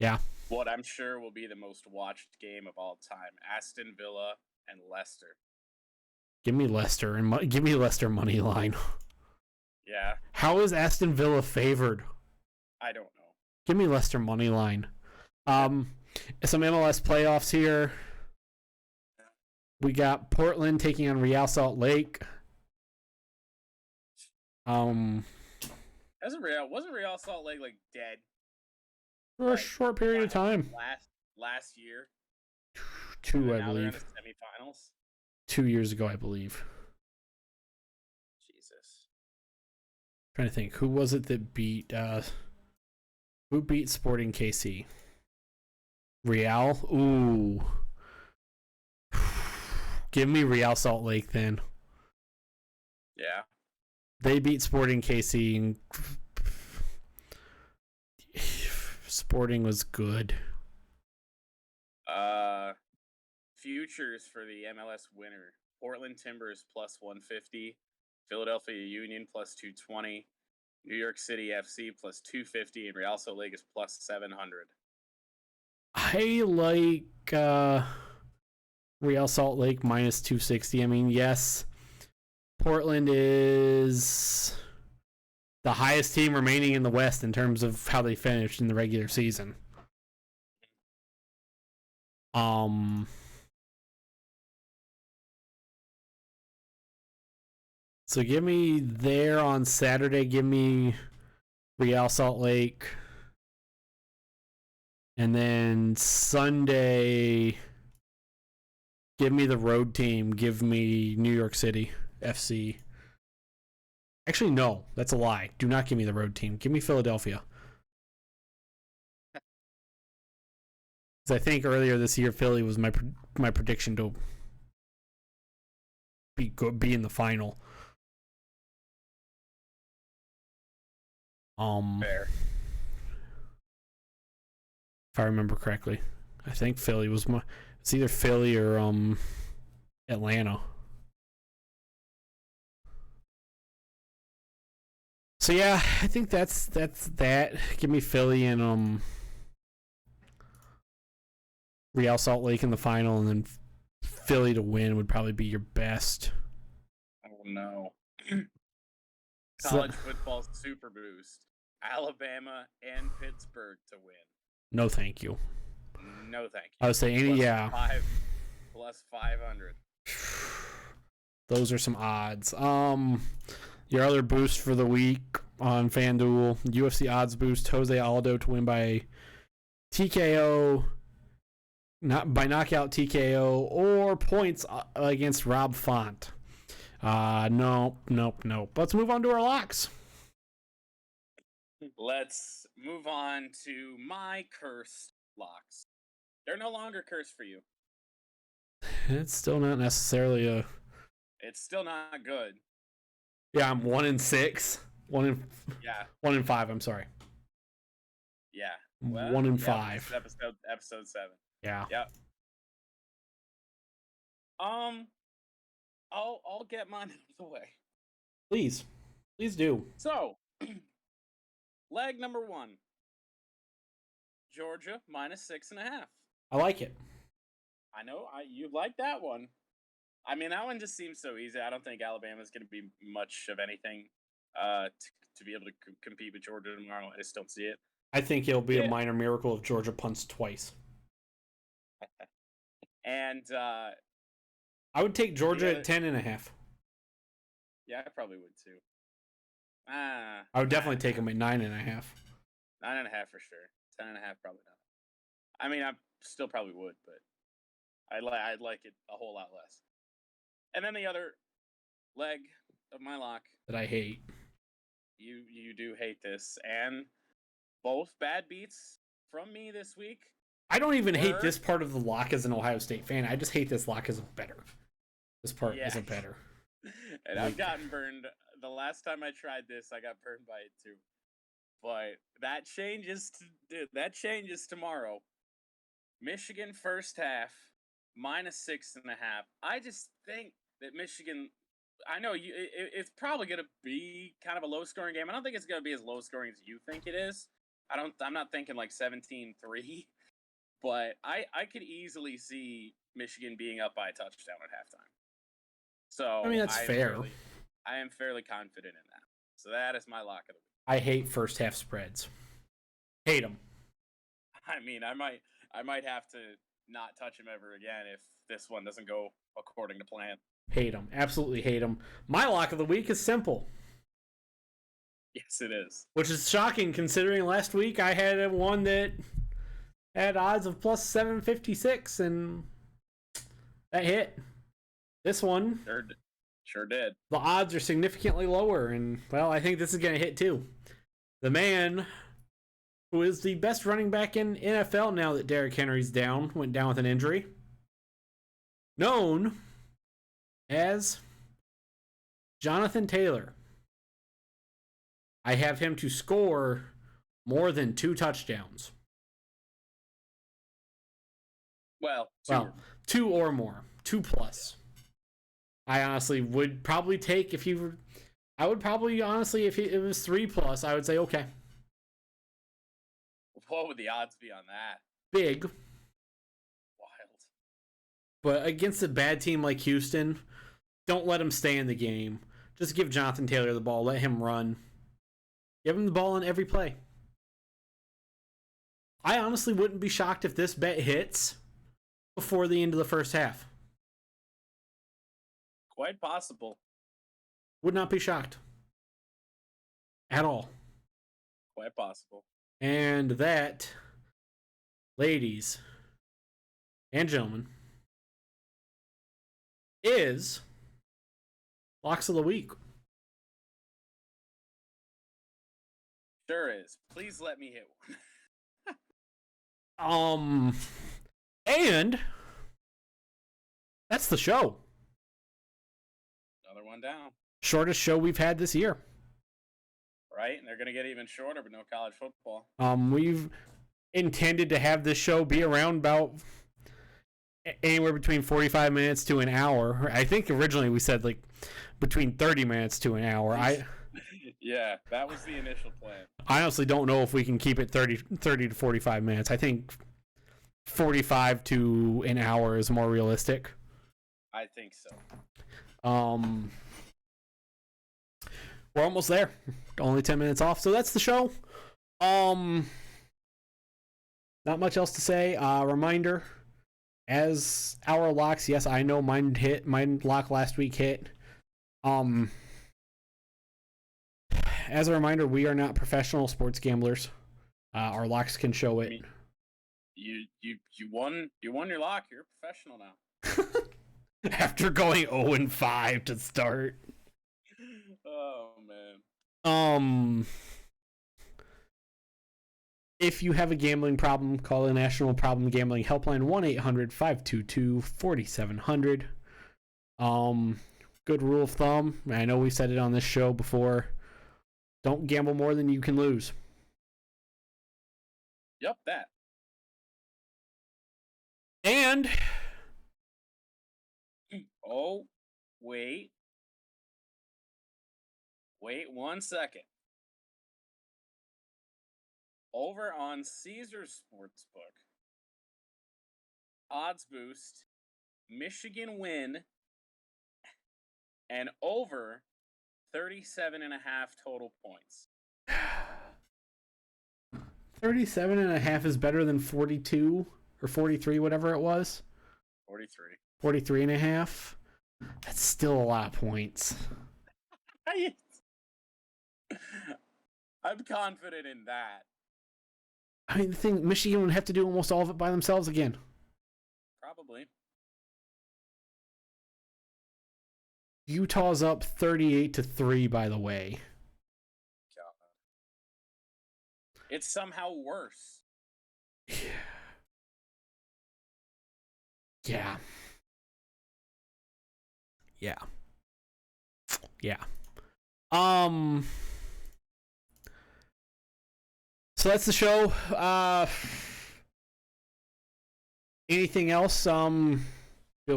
Yeah. What I'm sure will be the most watched game of all time: Aston Villa and Leicester. Give me Leicester and give me Leicester money line. Yeah. How is Aston Villa favored? I don't know. Give me Leicester money line. Some MLS playoffs here. We got Portland taking on Real Salt Lake. Wasn't Real Salt Lake like dead for a short period of time? Last year. Two, I now believe. They're in the semifinals. 2 years ago, I believe. Jesus. Trying to think, who was it that beat? Who beat Sporting KC? Real. Ooh. Give me Real Salt Lake then. Yeah. They beat Sporting KC and Sporting was good. Futures for the MLS winner: Portland Timbers plus 150, Philadelphia Union plus 220, New York City FC plus 250, and Real Salt Lake is plus 700. I like Real Salt Lake minus 260. I mean, yes, Portland is the highest team remaining in the West in terms of how they finished in the regular season. So give me there on Saturday. Give me Real Salt Lake. And then Sunday, give me the road team. Give me New York City FC. Actually, no, that's a lie. Do not give me the road team. Give me Philadelphia. Because I think earlier this year, Philly was my prediction to be in the final. Fair. If I remember correctly, I think Philly was it's either Philly or Atlanta. So yeah, I think that's that. Give me Philly and Real Salt Lake in the final, and then Philly to win would probably be your best. Oh no. College football super boost: Alabama and Pittsburgh to win. No, thank you. No, thank you. I would say Plus 500. Those are some odds. Your other boost for the week on FanDuel: UFC odds boost, Jose Aldo to win by TKO, not by knockout TKO or points against Rob Font. Nope. Let's move on to our locks. Let's move on to my cursed locks. They're no longer cursed for you. It's still not necessarily a... It's still not good. Yeah, I'm 1-6. 1-5, I'm sorry. Yeah. 1-5. This is episode 7. Yeah. Yep. I'll get mine out of the way. Please do. So, leg number 1. Georgia -6.5. I like it. I know you like that one. I mean, that one just seems so easy. I don't think Alabama's going to be much of anything to be able to compete with Georgia tomorrow. I just don't see it. I think it'll be a minor miracle if Georgia punts twice. And I would take Georgia at 10.5. Yeah, I probably would too. I would definitely take them at 9.5. 9.5 for sure. 10.5 probably not. I mean, I still probably would, but I'd like it a whole lot less. And then the other leg of my lock that I hate. You do hate this, and both bad beats from me this week. I don't even hate this part of the lock as an Ohio State fan. I just hate this lock as a better. This part is a better. And I've gotten burned. The last time I tried this, I got burned by it too. But that changes tomorrow. Michigan first half -6.5. I just think that Michigan. I know it's probably going to be kind of a low scoring game. I don't think it's going to be as low scoring as you think it is. I'm not thinking like 17-3, but I could easily see Michigan being up by a touchdown at halftime. So I mean, that's fair. I am fairly confident in that. So that is my lock of the week. I hate first half spreads. Hate them. I mean, I might have to not touch him ever again if this one doesn't go according to plan. Hate them. Absolutely hate them. My lock of the week is simple. Yes, it is. Which is shocking considering last week I had one that had odds of plus 756 and that hit. This one sure did. The odds are significantly lower, and well, I think this is going to hit too. The man who is the best running back in NFL now that Derrick Henry's went down with an injury, known as Jonathan Taylor. I have him to score more than 2 touchdowns. Well, 2 or more. 2 plus. I honestly would probably take if it was 3 plus, I would say okay. What would the odds be on that? Big. Wild. But against a bad team like Houston, don't let him stay in the game. Just give Jonathan Taylor the ball. Let him run. Give him the ball on every play. I honestly wouldn't be shocked if this bet hits before the end of the first half. Quite possible. Would not be shocked. At all. Quite possible. And that, ladies and gentlemen, is Locks of the Week. Sure is. Please let me hit one. And that's the show. Another one down. Shortest show we've had this year. Right? And they're going to get even shorter with no college football. We've intended to have this show be around about anywhere between 45 minutes to an hour. I think originally we said like between 30 minutes to an hour. Yeah, that was the initial plan. I honestly don't know if we can keep it 30 to 45 minutes. I think 45 to an hour is more realistic. I think so. We're almost there. Only 10 minutes off. So that's the show. Not much else to say. Reminder, as our locks, yes, I know mine hit. Mine lock last week hit. As a reminder, we are not professional sports gamblers. Our locks can show it. You won your lock. You're a professional now. After going 0-5 to start. Oh man. If you have a gambling problem, call the National Problem Gambling Helpline 1-800-522-4700. Good rule of thumb. I know we said it on this show before. Don't gamble more than you can lose. Yep, that. And oh, wait 1 second. Over on Caesars Sportsbook, odds boost, Michigan win, and over 37.5 total points. 37.5 is better than 42 or 43, whatever it was. 43. 43.5. That's still a lot of points. I'm confident in that. I mean, the thing, Michigan would have to do almost all of it by themselves again. Probably. Utah's up 38-3, by the way. God. It's somehow worse. Yeah. So that's the show. Anything else? Feel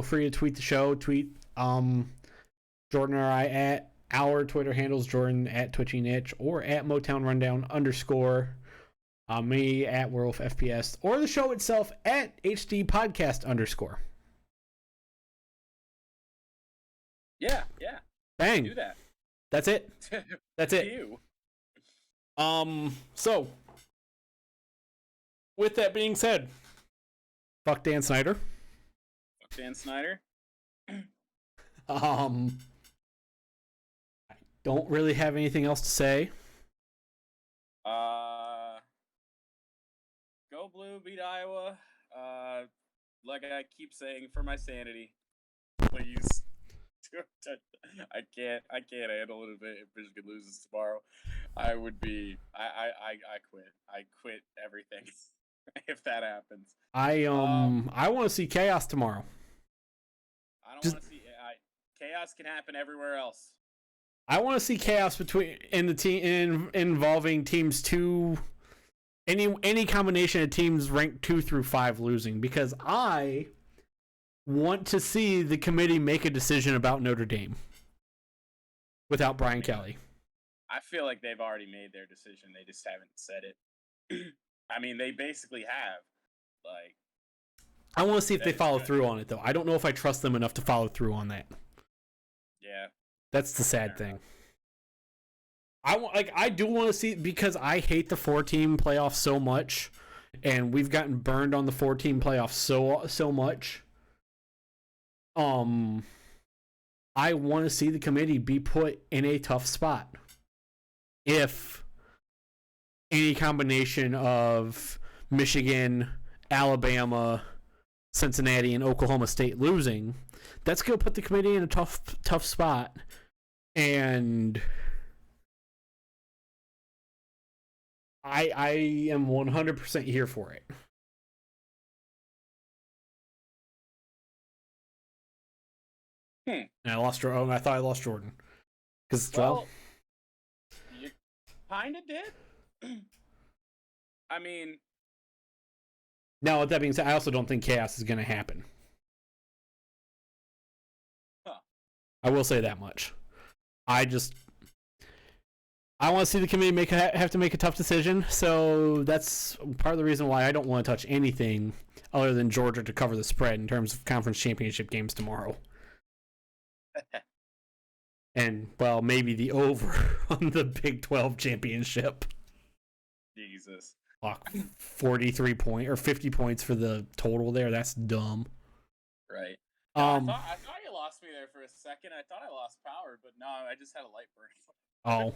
free to tweet the show. Tweet Jordan or I at our Twitter handles, Jordan at TwitchyNitch or at Motown Rundown _. Me at Werewolf FPS or the show itself at HD Podcast _. Yeah. Bang. Do that. That's it. That's it. You. So with that being said, fuck Dan Snyder. Fuck Dan Snyder. I don't really have anything else to say. Go Blue, beat Iowa. Like I keep saying, for my sanity, please. I can't handle it if Michigan loses tomorrow. I quit. I quit everything if that happens. I want to see chaos tomorrow. I don't want to see chaos can happen everywhere else. I want to see chaos involving teams any combination of teams ranked 2 through 5 losing, because I want to see the committee make a decision about Notre Dame without Brian Kelly. I feel like they've already made their decision. They just haven't said it. I mean, they basically have. Like, I want to see if they follow through on it, though. I don't know if I trust them enough to follow through on that. Yeah. That's the sad thing. I do want to see, because I hate the 4-team playoff so much, and we've gotten burned on the 4-team playoff so much. I want to see the committee be put in a tough spot. If any combination of Michigan, Alabama, Cincinnati, and Oklahoma State losing, that's going to put the committee in a tough spot. And I am 100% here for it. And I lost. Oh, I thought I lost Jordan. Because you kind of did. I mean, now with that being said, I also don't think chaos is going to happen. Huh. I will say that much. I want to see the committee have to make a tough decision. So that's part of the reason why I don't want to touch anything other than Georgia to cover the spread in terms of conference championship games tomorrow. And, well, maybe the over on the Big 12 championship. Jesus. Fuck, 43 points or 50 points for the total there. That's dumb. Right. I thought you lost me there for a second. I thought I lost power, but no, I just had a light burn. Oh,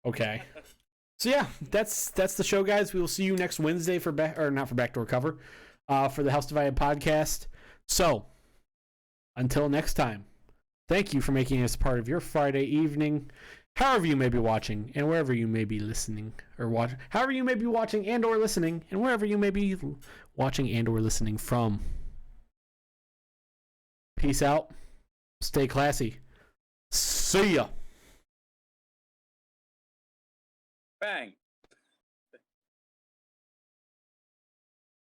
okay. So yeah, that's the show, guys. We will see you next Wednesday for not for Backdoor Cover, for the House Divided podcast. So until next time, thank you for making us part of your Friday evening, however you may be watching and wherever you may be listening or watching, however you may be watching and or listening and wherever you may be watching and or listening from. Peace out. Stay classy. See ya. Bang.